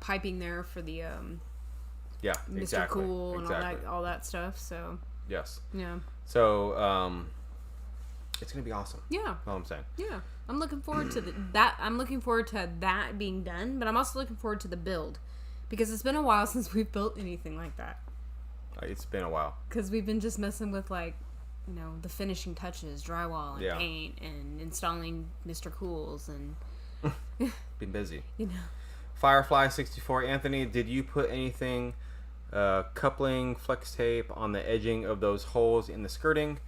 piping there for the Yeah, Mr. exactly. Cool and all that stuff. So. Yes. Yeah. So it's gonna be awesome. Yeah. That's all I'm saying. Yeah. I'm looking forward to that. I'm looking forward to that being done, but I'm also looking forward to the build, because it's been a while since we've built anything like that. It's been a while. Because we've been just messing with, like, you know, the finishing touches, drywall and paint, and installing Mr. Cools and. Been busy. You know. Firefly64, Anthony, did you put anything, coupling, flex tape on the edging of those holes in the skirting?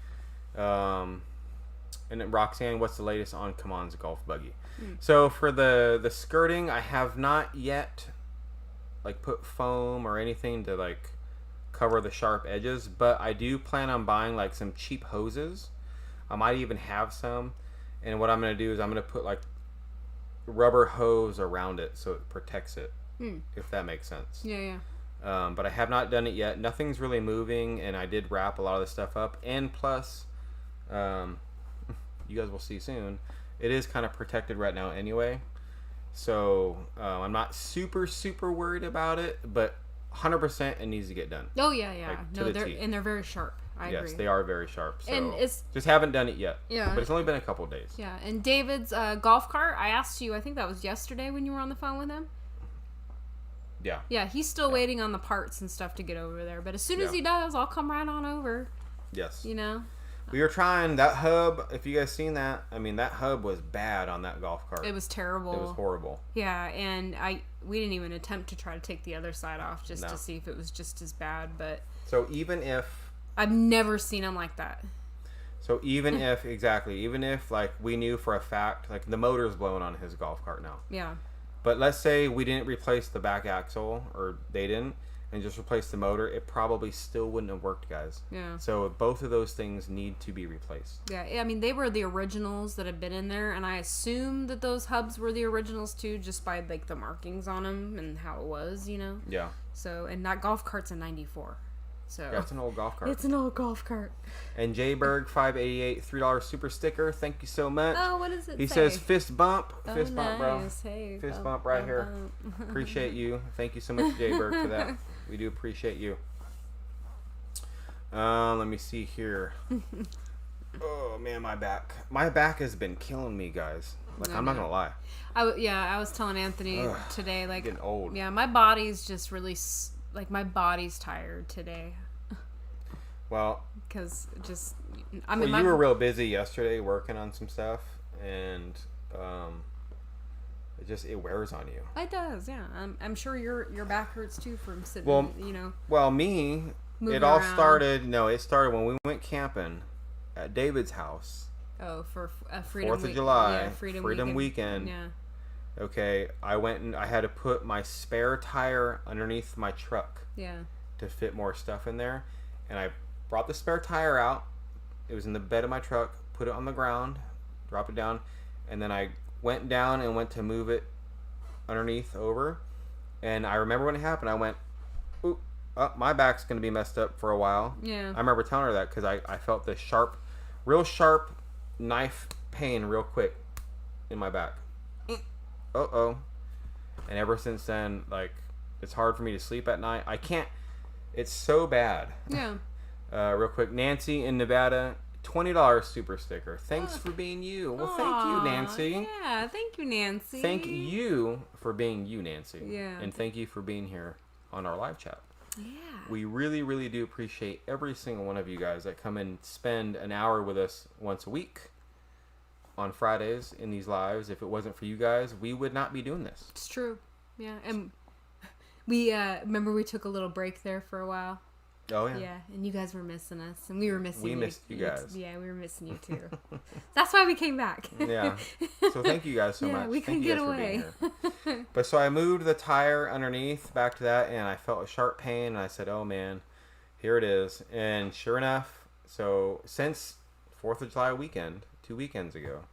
And then Roxanne, what's the latest on Kamon's golf buggy? So for the skirting, I have not yet like put foam or anything to like cover the sharp edges, but I do plan on buying like some cheap hoses. I might even have some, and what I'm gonna do is I'm gonna put like rubber hose around it so it protects it, if that makes sense. Yeah. But I have not done it yet. Nothing's really moving, and I did wrap a lot of the stuff up. And plus, you guys will see soon, it is kind of protected right now anyway. So I'm not super worried about it, but 100% it needs to get done. Oh yeah. Like, No, they're very sharp. I agree. Yes, they are very sharp. So and it's just haven't done it yet. Yeah. But it's only been a couple of days. Yeah, and David's golf cart, I asked you, I think that was yesterday when you were on the phone with him. Yeah. Yeah, he's still waiting on the parts and stuff to get over there. But as soon as he does, I'll come right on over. Yes. You know? We were trying that hub. If you guys seen that, I mean, that hub was bad on that golf cart. It was terrible. It was horrible. Yeah, and we didn't even attempt to try to take the other side off just to see if it was just as bad. But so even if I've never seen him like that. So even if like we knew for a fact, like the motor's blown on his golf cart now. Yeah. But let's say we didn't replace the back axle, or they didn't, and just replace the motor, it probably still wouldn't have worked, guys. Yeah. So both of those things need to be replaced. Yeah, I mean, they were the originals that had been in there, and I assume that those hubs were the originals too, just by like the markings on them and how it was, you know? Yeah. So, and that golf cart's a 94. So That's an old golf cart. it's an old golf cart. And Jayberg 588 $3 super sticker. Thank you so much. Oh, what does it He say? says fist bump. Oh, Fist bump, bro. nice. Hey, Fist bump right here. Appreciate you. Thank you so much, Jayberg, for that. We do appreciate you. Let me see here. Oh man, my back. My back has been killing me, guys. Like, I'm not gonna lie. I was telling Anthony today, like, getting old. Yeah, my body's just really like my body's tired today. Well, because just you were real busy yesterday working on some stuff, and it wears on you. It does, yeah. I'm sure your back hurts too from sitting. Well, you know. Well, me, it all started. No, it started when we went camping at David's house. Oh, for Freedom 4th of July, yeah, Freedom Weekend. Yeah. Okay, I went and I had to put my spare tire underneath my truck. Yeah. To fit more stuff in there, and I brought the spare tire out. It was in the bed of my truck. Put it on the ground, dropped it down, and then I went down and went to move it underneath over. And I remember when it happened, I went, "Ooh, my back's gonna be messed up for a while." Yeah. I remember telling her that because I felt this real sharp knife pain real quick in my back. And ever since then, like, it's hard for me to sleep at night. I can't. It's so bad. Yeah. Real quick, Nancy in Nevada, $20 super sticker. Thanks for being you. Well, thank you, Nancy. Yeah, thank you, Nancy. Thank you for being you, Nancy. Yeah. And thank you for being here on our live chat. Yeah. We really, really do appreciate every single one of you guys that come and spend an hour with us once a week on Fridays in these lives. If it wasn't for you guys, we would not be doing this. It's true. Yeah, and we remember we took a little break there for a while. Oh yeah. Yeah, and you guys were missing us, and we were missing you. We missed you guys. Yeah, we were missing you too. That's why we came back. Yeah. So thank you guys so much. We couldn't get away. But so I moved the tire underneath back to that, and I felt a sharp pain, and I said, "Oh man, here it is." And sure enough, so since 4th of July weekend, 2 weekends ago,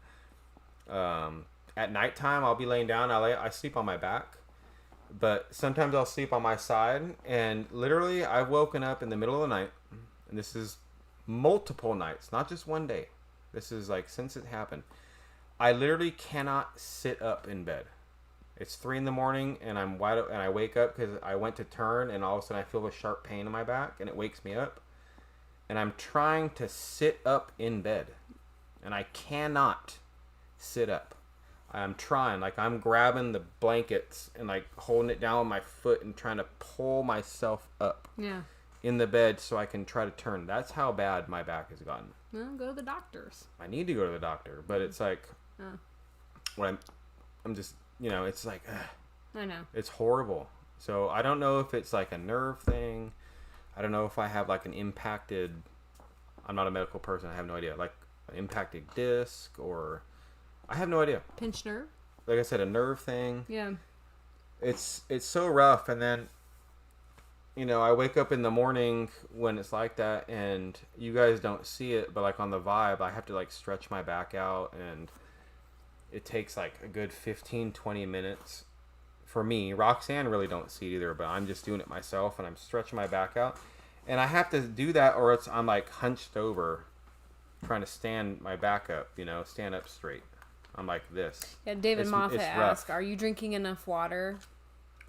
at nighttime I'll be laying down. I sleep on my back. But sometimes I'll sleep on my side, and literally I've woken up in the middle of the night, and this is multiple nights, not just one day. This is like since it happened. I literally cannot sit up in bed. It's 3 in the morning, and I'm wide open, and I wake up because I went to turn, and all of a sudden I feel a sharp pain in my back, and it wakes me up. And I'm trying to sit up in bed, and I cannot sit up. I'm trying, like I'm grabbing the blankets and like holding it down with my foot and trying to pull myself up in the bed so I can try to turn. That's how bad my back has gotten. Well, go to the doctors. I need to go to the doctor, but it's like when I'm just, it's like I know. It's horrible. So I don't know if it's like a nerve thing. I don't know if I have like an impacted. I'm not a medical person. I have no idea. Like an impacted disc, or I have no idea. Pinched nerve. Like I said, a nerve thing. Yeah. It's so rough, and then I wake up in the morning when it's like that, and you guys don't see it, but like on the vibe, I have to like stretch my back out, and it takes like a good 15-20 minutes for me. Roxanne really don't see it either, but I'm just doing it myself, and I'm stretching my back out, and I have to do that, or I'm like hunched over, trying to stand my back up, stand up straight. I'm like this. Yeah, David Moffat asked, "Are you drinking enough water?"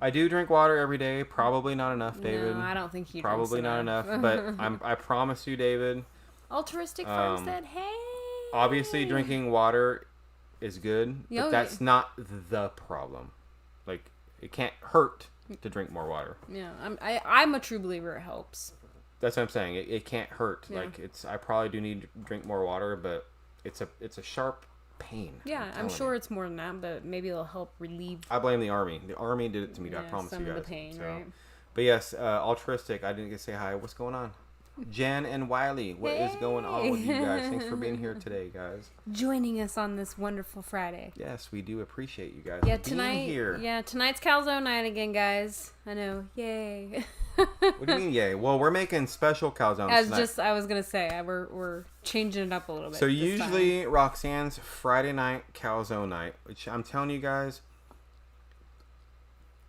I do drink water every day. Probably not enough, David. No, I don't think he probably not enough. But I promise you, David. Altruistic Farm said, "Hey." Obviously, drinking water is good, but that's not the problem. Like, it can't hurt to drink more water. Yeah, I'm a true believer. It helps. That's what I'm saying. It can't hurt. Yeah. Like I probably do need to drink more water, but it's a sharp pain. Yeah, I'm sure it's more than that, but maybe it'll help relieve. I blame the Army. The Army did it to me. I promise you guys. Some of the pain, right? But yes, altruistic. I didn't get to say hi. What's going on? Jen and Wiley, what is going on with you guys? Thanks for being here today, guys. Joining us on this wonderful Friday. Yes, we do appreciate you guys being here. Yeah, tonight's calzone night again, guys. I know. Yay. What do you mean, yay? Well, we're making special calzones tonight. I was going to say, we're changing it up a little bit. So usually Roxanne's Friday night calzone night, which I'm telling you guys,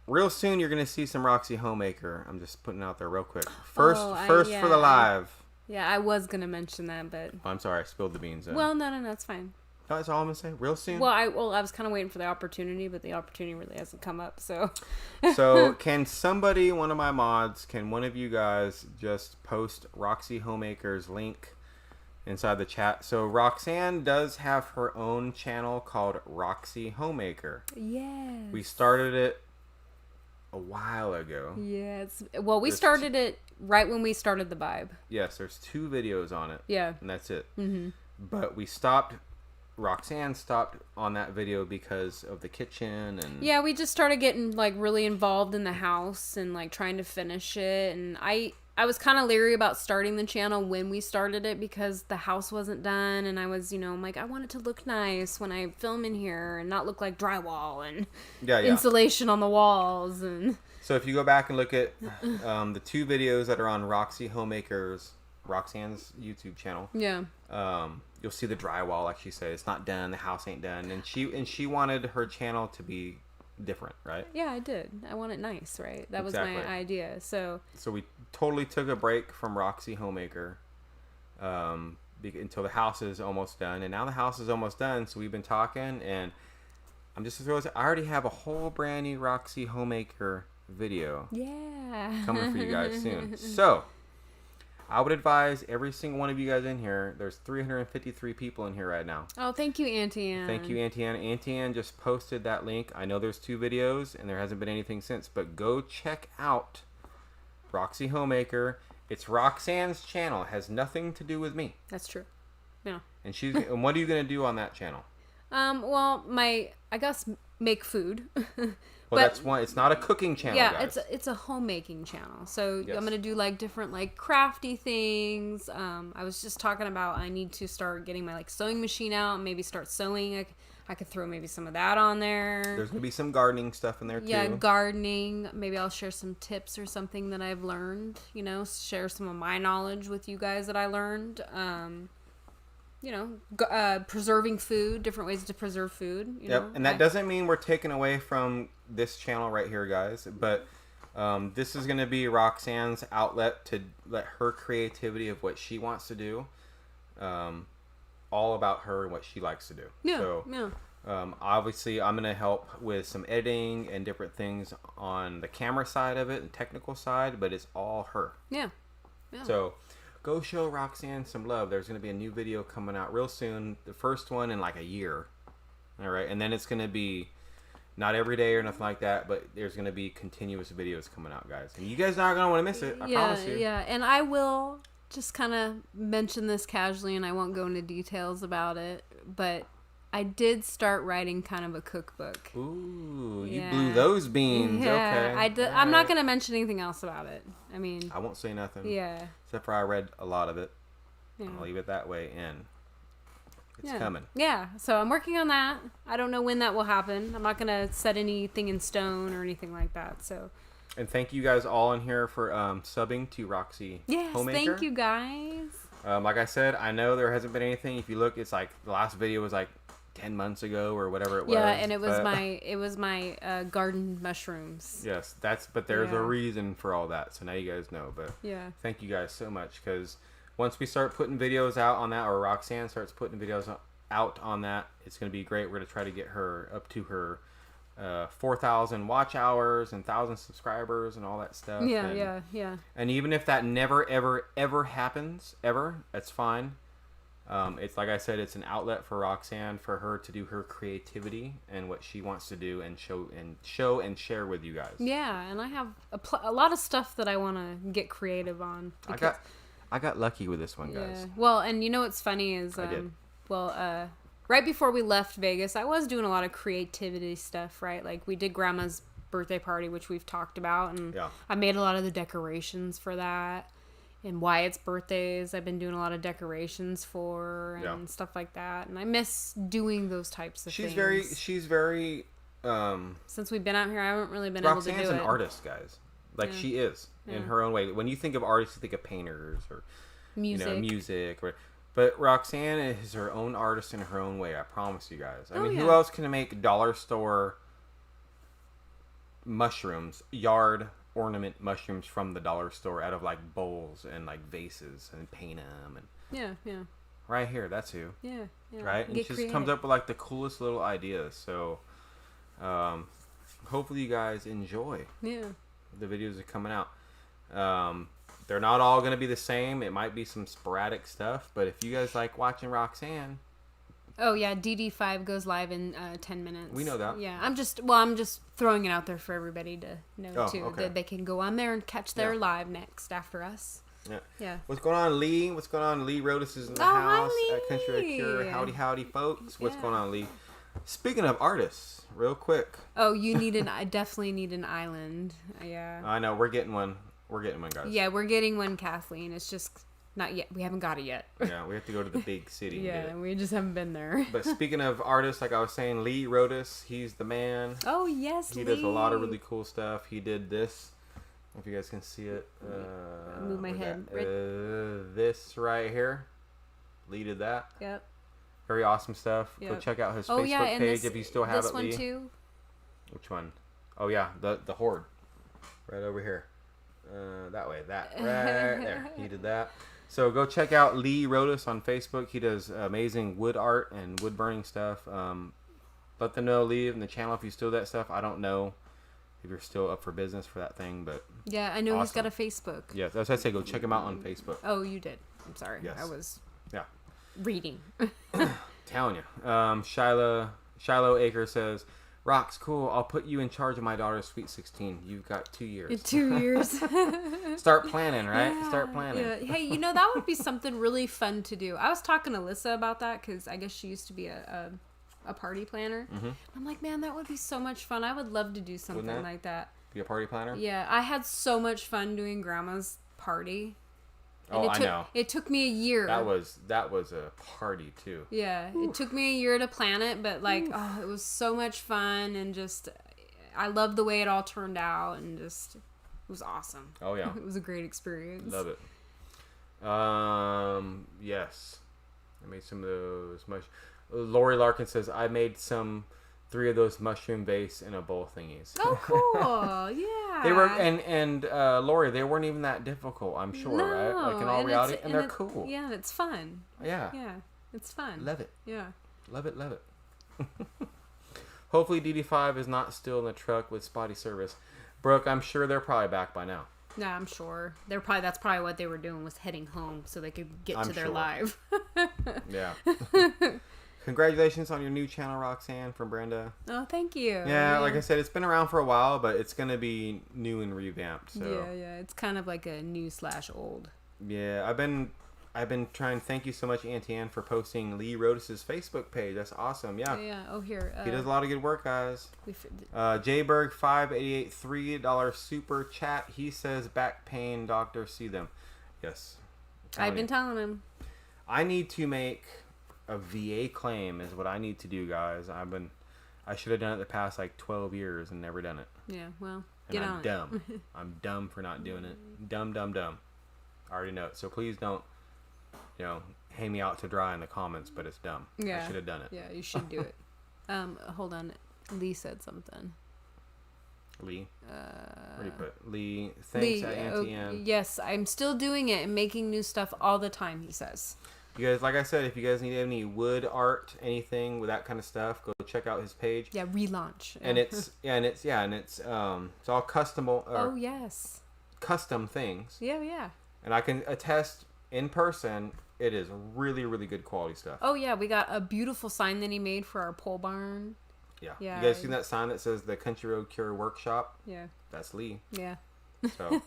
real soon you're going to see some Roxy Homemaker. I'm just putting it out there real quick. First for the live. I was going to mention that, but... Oh, I'm sorry, I spilled the beans. Well, no, it's fine. No, that's all I'm going to say. Real soon. Well, I was kind of waiting for the opportunity, but the opportunity really hasn't come up, so... So, can somebody, one of my mods, can one of you guys just post Roxy Homemaker's link inside the chat? So, Roxanne does have her own channel called Roxy Homemaker. Yes. We started it a while ago. Yes. Well, we started it right when we started the Vibe. Yes, there's 2 videos on it. Yeah. And that's it. Mm-hmm. But we stopped... Roxanne stopped on that video because of the kitchen and... Yeah, we just started getting, like, really involved in the house and, like, trying to finish it. And I was kind of leery about starting the channel when we started it because the house wasn't done. And I was, I'm like, I want it to look nice when I film in here and not look like drywall and insulation on the walls. And so if you go back and look at the 2 videos that are on Roxanne's YouTube channel. Yeah. You'll see the drywall, like she said. It's not done. The house ain't done. And she wanted her channel to be different, right? Yeah, I did. I want it nice, right? That was my idea. So we totally took a break from Roxy Homemaker until the house is almost done. And now the house is almost done, so we've been talking. And I'm just realizing I already have a whole brand new Roxy Homemaker video. Yeah. Coming for you guys soon. So... I would advise every single one of you guys in here. There's 353 people in here right now. Oh, thank you, Auntie Ann. Thank you, Auntie Ann. Auntie Ann just posted that link. I know there's 2 videos, and there hasn't been anything since. But go check out Roxy Homemaker. It's Roxanne's channel. It has nothing to do with me. That's true. Yeah. And and what are you going to do on that channel? Well, I guess make food. Well, that's one. It's not a cooking channel. Yeah, guys. it's a homemaking channel. So yes. I'm gonna do like different like crafty things. I was just talking about I need to start getting my like sewing machine out and maybe start sewing. I could throw maybe some of that on there. There's gonna be some gardening stuff in there too. Yeah, gardening. Maybe I'll share some tips or something that I've learned. Share some of my knowledge with you guys that I learned. Preserving food, different ways to preserve food. Yep, and that doesn't mean we're taking away from this channel right here, guys. But this is going to be Roxanne's outlet to let her creativity of what she wants to do, all about her and what she likes to do. Yeah, so, obviously, I'm going to help with some editing and different things on the camera side of it and technical side, but it's all her. Yeah. So... go show Roxanne some love. There's going to be a new video coming out real soon. The first one in like a year. All right. And then it's going to be not every day or nothing like that, but there's going to be continuous videos coming out, guys. And you guys are not going to want to miss it. I promise you. Yeah. And I will just kind of mention this casually and I won't go into details about it, but I did start writing kind of a cookbook. Ooh, you blew those beans. Yeah, okay. I did. I'm not going to mention anything else about it. I mean, I won't say nothing. Yeah. Except for I read a lot of it. Yeah. I'll leave it that way. And It's coming. Yeah, so I'm working on that. I don't know when that will happen. I'm not gonna set anything in stone or anything like that. So. And thank you guys all in here for subbing to Roxy Homemaker. Thank you guys. Like I said, I know there hasn't been anything. If you look, it's like the last video was like 10 months ago or whatever it was. Yeah, and it was my garden mushrooms. Yes, but there's a reason for all that. So now you guys know. But yeah, thank you guys so much, because once we start putting videos out on that, or Roxanne starts putting videos out on that, it's going to be great. We're going to try to get her up to her 4,000 watch hours and 1,000 subscribers and all that stuff. Yeah. And even if that never, ever happens, that's fine. It's like I said, it's an outlet for Roxanne, for her to do her creativity and what she wants to do and show and share with you guys. Yeah, and I have a lot of stuff that I want to get creative on. I got lucky with this one, guys. Well, and you know what's funny is, right before we left Vegas, I was doing a lot of creativity stuff, right? Like, we did Grandma's birthday party, which we've talked about, and I made a lot of the decorations for that. And Wyatt's birthdays, I've been doing a lot of decorations for, and stuff like that. And I miss doing those types of things. She's very since we've been out here, I haven't really been able to do it. Roxanne's an artist, guys. Like, she is in her own way. When you think of artists, you think of painters or music. But Roxanne is her own artist in her own way. I promise you guys. I mean, who else can make dollar store mushrooms, yard ornament mushrooms from the dollar store out of like bowls and like vases and paint them and right here, that's who. Right, and she just comes up with like the coolest little ideas. So hopefully you guys enjoy the videos that are coming out. They're not all going to be the same. It might be some sporadic stuff, but if you guys like watching Roxanne. Oh yeah, DD5 goes live in 10 minutes. We know that. Yeah, I'm just throwing it out there for everybody to know too, that they can go on there and catch their live next after us. Yeah. What's going on, Lee? What's going on, Lee? Rodas is in the house hi, at Country Road Cure. Howdy, folks. What's going on, Lee? Speaking of artists, real quick. Oh, I definitely need an island. Yeah. I know. We're getting one. Guys. Yeah, we're getting one, Kathleen. It's just not yet. We haven't got it yet. Yeah, we have to go to the big city. Yeah, we just haven't been there. But speaking of artists, like I was saying, Lee Rodas, he's the man. Oh, yes, He does a lot of really cool stuff. He did this. If you guys can see it. Move my head. This right here. Lee did that. Yep. Very awesome stuff. Go check out his Facebook page if you still have it, Lee. This one too. Which one? Oh yeah, the Horde. Right over here. That way. That right there. He did that. So go check out Lee Rodas on Facebook. He does amazing wood art and wood burning stuff. Let them know, Lee, in the channel if you still do that stuff. I don't know if you're still up for business for that thing, but yeah, I know he's got a Facebook. Yeah, that's what I say. Go check him out on Facebook. Oh, you did. I'm sorry. Yes. I was reading. Telling you. Shiloh Acre says, Rox, cool. I'll put you in charge of my daughter's Sweet 16. You've got 2 years. 2 years. Start planning, right? Yeah, Start planning. Yeah. Hey, that would be something really fun to do. I was talking to Alyssa about that because I guess she used to be a party planner. Mm-hmm. I'm like, man, that would be so much fun. I would love to do something like that. Be a party planner? Yeah, I had so much fun doing Grandma's party. And I know. It took me a year. That was a party too. Yeah, it took me a year to plan it, but it was so much fun, and just I loved the way it all turned out, and just it was awesome. Oh yeah, it was a great experience. Love it. Yes, I made some of those. Lori Larkin says I made 3 of those mushroom vase in a bowl thingies. Oh, cool! Yeah. They were and Lori, they weren't even that difficult, I'm sure, right? Like in all reality, and they're cool. Yeah, it's fun. Yeah. Yeah, it's fun. Love it. Yeah. Love it. Hopefully DD5 is not still in the truck with spotty service. Brooke, I'm sure they're probably back by now. No, I'm sure. That's probably what they were doing, was heading home so they could get to their live. Yeah. Congratulations on your new channel, Roxanne, from Brenda. Oh, thank you. Yeah, like I said, it's been around for a while, but it's going to be new and revamped. So. Yeah. It's kind of like a new/old. Yeah, I've been trying. Thank you so much, Auntie Ann, for posting Lee Rodas' Facebook page. That's awesome. Yeah. Yeah. Oh, here. He does a lot of good work, guys. Jberg 588 $3 super chat. He says back pain, doctor, see them. Yes. I've been telling him. I need to make a VA claim is what I need to do, guys. I should have done it the past like 12 years and never done it. Yeah, well, And get I'm on dumb. it. I'm dumb for not doing it. Dumb. I already know it. So please don't, hang me out to dry in the comments, but it's dumb. Yeah. I should have done it. Yeah, you should do it. Hold on. Lee said something. Lee? Where do you put? Lee, thanks Lee, at Auntie Ann. yes, I'm still doing it and making new stuff all the time, he says. You guys, like I said, if you guys need any wood art, anything with that kind of stuff, go check out his page. Yeah, relaunch. And it's all custom. Oh yes. Custom things. Yeah. And I can attest in person, it is really, really good quality stuff. Oh yeah, we got a beautiful sign that he made for our pole barn. Yeah. Yeah. You guys seen that sign that says the Country Road Cure Workshop? Yeah. That's Lee. Yeah. So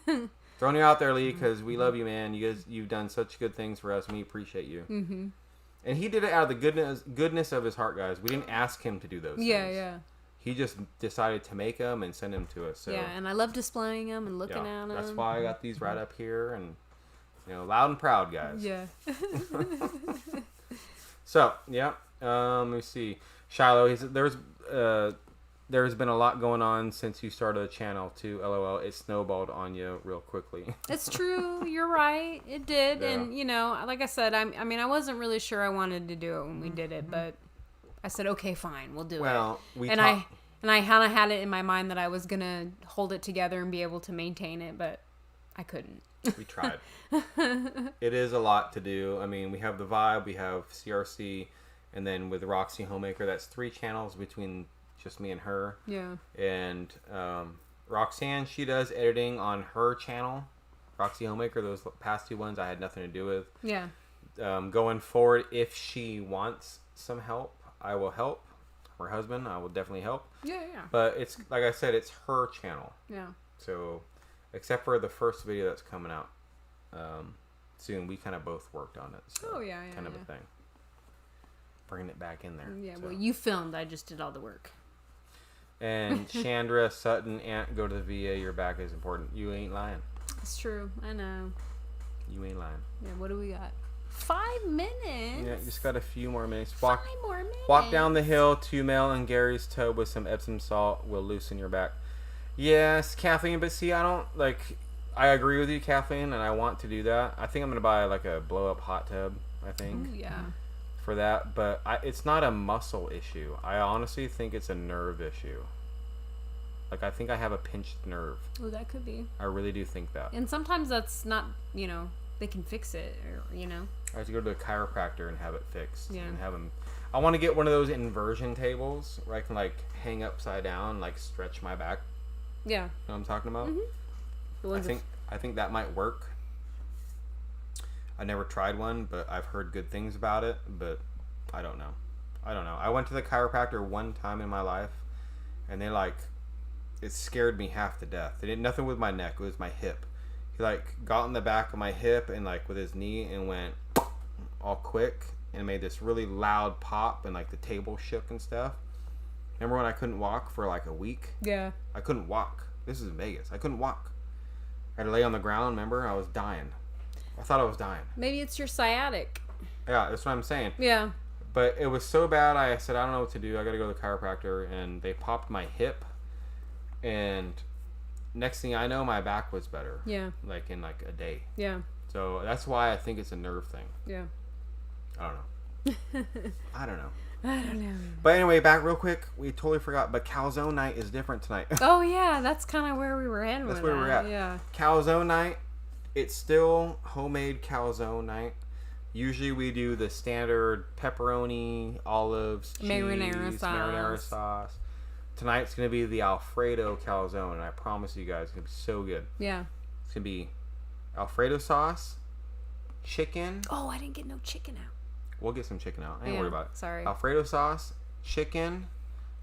throwing you out there, Lee, because we love you, man. You've done such good things for us, and we appreciate you. Mm-hmm. And he did it out of the goodness of his heart, guys. We didn't ask him to do those things. Yeah. He just decided to make them and send them to us. So, yeah, and I love displaying them and looking at them. That's why I got these right up here, and loud and proud, guys. Yeah. So, yeah. Let me see. Shiloh, there's been a lot going on since you started the channel too. LOL, it snowballed on you real quickly. It's true. You're right. It did. Yeah. And, like I said, I wasn't really sure I wanted to do it when we did it, but I said, okay, fine, we'll do it. Well, I kind of had it in my mind that I was going to hold it together and be able to maintain it, but I couldn't. We tried. It is a lot to do. I mean, we have the Vibe, we have CRC, and then with Roxy Homemaker, that's 3 channels between just me and her. Yeah. And Roxanne, she does editing on her channel. Roxy Homemaker, those past 2 ones I had nothing to do with. Yeah. Going forward, if she wants some help, I will help. Her husband, I will definitely help. Yeah. But it's, like I said, it's her channel. Yeah. So, except for the first video that's coming out soon, we kind of both worked on it. So yeah. Kind of a thing. Bringing it back in there. Yeah, so. well, you filmed. I just did all the work. And Chandra, Sutton, Aunt, go to the VA. Your back is important. You ain't lying. It's true. I know. You ain't lying. Yeah, what do we got? 5 minutes? Yeah, you just got a few more minutes. 5 more minutes. Walk down the hill to Mel and Gary's tub with some Epsom salt will loosen your back. Yes, Kathleen, but see, I agree with you, Kathleen, and I want to do that. I think I'm going to buy like a blow-up hot tub, I think. Ooh, yeah. For that, but it's not a muscle issue. I honestly think it's a nerve issue. Like, I think I have a pinched nerve. Oh, that could be. I really do think that. And sometimes that's not, they can fix it, or, I have to go to a chiropractor and have it fixed. Yeah. And have them. I want to get one of those inversion tables where I can, hang upside down, stretch my back. Yeah. You know what I'm talking about? Mm-hmm. I think that might work. I never tried one, but I've heard good things about it, but I don't know. I went to the chiropractor one time in my life, and they it scared me half to death. They did nothing with my neck, it was my hip. He got in the back of my hip and with his knee and went all quick and made this really loud pop and the table shook and stuff. Remember when I couldn't walk for a week? Yeah. I couldn't walk. This is in Vegas. I couldn't walk. I had to lay on the ground, remember? I was dying. I thought I was dying. Maybe it's your sciatic. Yeah, that's what I'm saying. Yeah. But it was so bad, I said, I don't know what to do. I got to go to the chiropractor. And they popped my hip. And next thing I know, my back was better. Yeah. In a day. Yeah. So that's why I think it's a nerve thing. Yeah. I don't know. I don't know. I don't know. But anyway, back real quick. We totally forgot. But calzone night is different tonight. Oh, yeah. That's kind of where we were heading with That's where we're at. Yeah. Calzone night. It's still homemade calzone night. Usually we do the standard pepperoni, olives, cheese, marinara sauce. Tonight's going to be the Alfredo calzone, and I promise you guys, it's going to be so good. Yeah. It's going to be Alfredo sauce, chicken. Oh, I didn't get no chicken out. We'll get some chicken out. I ain't worried about it. Sorry. Alfredo sauce, chicken.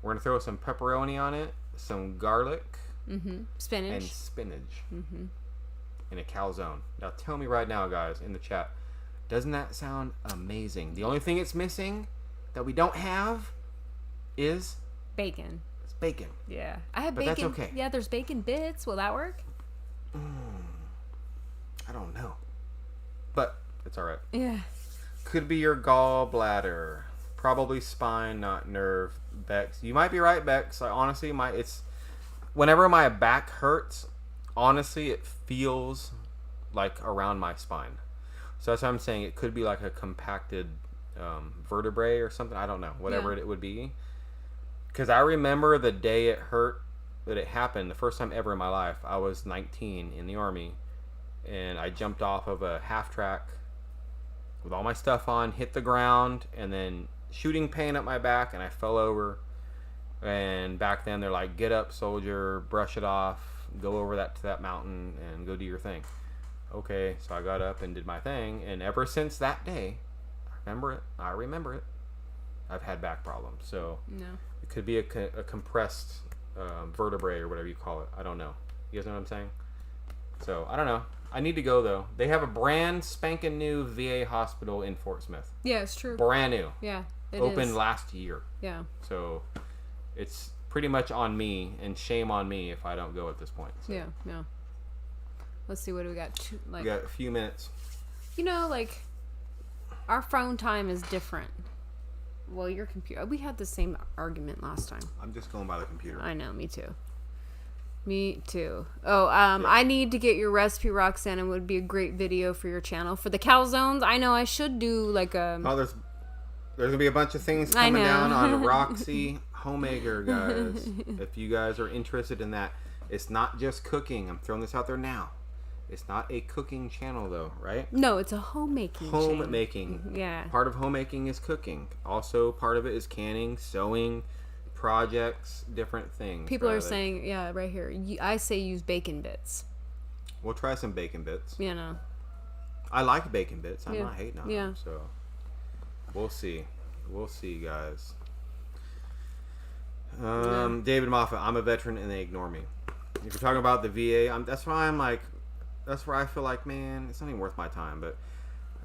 We're going to throw some pepperoni on it, some garlic. Mm-hmm. Spinach. And spinach. Mm-hmm. In a calzone. Now tell me right now, guys, in the chat, doesn't that sound amazing? The only thing it's missing that we don't have is bacon. It's bacon. Yeah, I have but bacon. That's okay. Yeah, there's bacon bits. Will that work? I don't know, but it's all right. Yeah. Could be your gallbladder. Probably spine, not nerve. Bex, you might be right, Bex. I honestly might. It's whenever my back hurts. Honestly, it feels like around my spine. So that's what I'm saying. It could be like a compacted vertebrae or something. I don't know. Whatever it would be. Because I remember the day it hurt, that it happened, the first time ever in my life. I was 19 in the Army, and I jumped off of a half track with all my stuff on, hit the ground, and then shooting pain up my back, and I fell over. And back then they're like, get up, soldier, brush it off, go over to that mountain and go do your thing. Okay, so I got up and did my thing, and ever since that day, I remember it, I've had back problems. So it could be a compressed vertebrae or whatever you call it. I don't know. You guys know what I'm saying? So I don't know. I need to go though. They have a brand spanking new VA hospital in Fort Smith. Yeah, it's true. Brand new. Yeah, it opened is. last year. Yeah. So it's pretty much on me, and shame on me if I don't go at this point. So. Yeah. Let's see, what do we got? We got a few minutes. You know, like, our phone time is different. Well, your computer... We had the same argument last time. I'm just going by the computer. I know, me too. Oh, I need to get your recipe, Roxanne. It would be a great video for your channel. For the calzones, I know I should do, like, a... Oh, there's going to be a bunch of things coming down on Roxy Homemaker, guys. If you guys are interested in that. It's not just cooking. I'm throwing this out there now. It's not a cooking channel, though, right? No, it's a homemaking channel. Homemaking. Yeah. Part of homemaking is cooking. Also, part of it is canning, sewing, projects, different things. People are saying, yeah, right here. I say use bacon bits. We'll try some bacon bits. You know. I like bacon bits. I'm not hating on them. So, we'll see. We'll see, guys. David Moffat, I'm a veteran and they ignore me. If you're talking about the VA, that's where I feel like, man, it's not even worth my time. But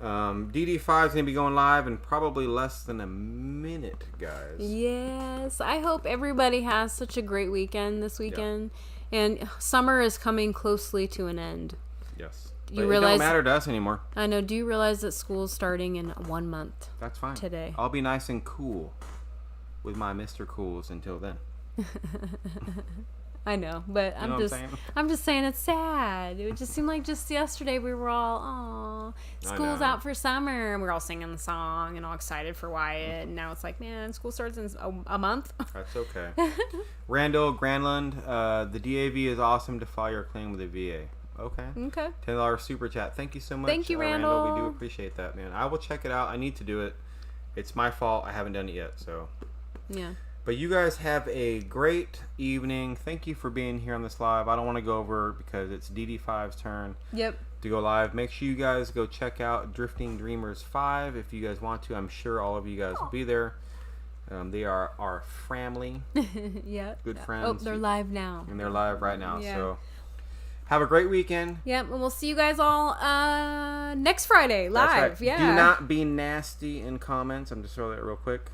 DD5 is going to be going live in probably less than a minute, guys. Yes. I hope everybody has such a great weekend this weekend. Yeah. And summer is coming closely to an end. Yes. You realize, it don't matter to us anymore. I know. Do you realize that school's starting in 1 month? That's fine. Today. I'll be nice and cool with my Mr. Cools until then. I know, but I'm just saying it's sad. It just seemed like just yesterday we were all, school's out for summer, and we're all singing the song and all excited for Wyatt. And now it's like, man, school starts in a month. That's okay. Randall Granlund, the DAV is awesome to file your claim with the VA. Okay. $10 super chat. Thank you so much. Thank you, Randall. We do appreciate that, man. I will check it out. I need to do it. It's my fault. I haven't done it yet, so. Yeah. But you guys have a great evening. Thank you for being here on this live. I don't want to go over because it's DD5's turn to go live. Make sure you guys go check out Drifting Dreamers 5 if you guys want to. I'm sure all of you guys will be there. They are our family. Yeah. Good friends. Oh, they're live now. And they're live right now. Yeah. So have a great weekend. Yep, and we'll see you guys all next Friday live. That's right. Yeah. Do not be nasty in comments. I'm just throwing that real quick.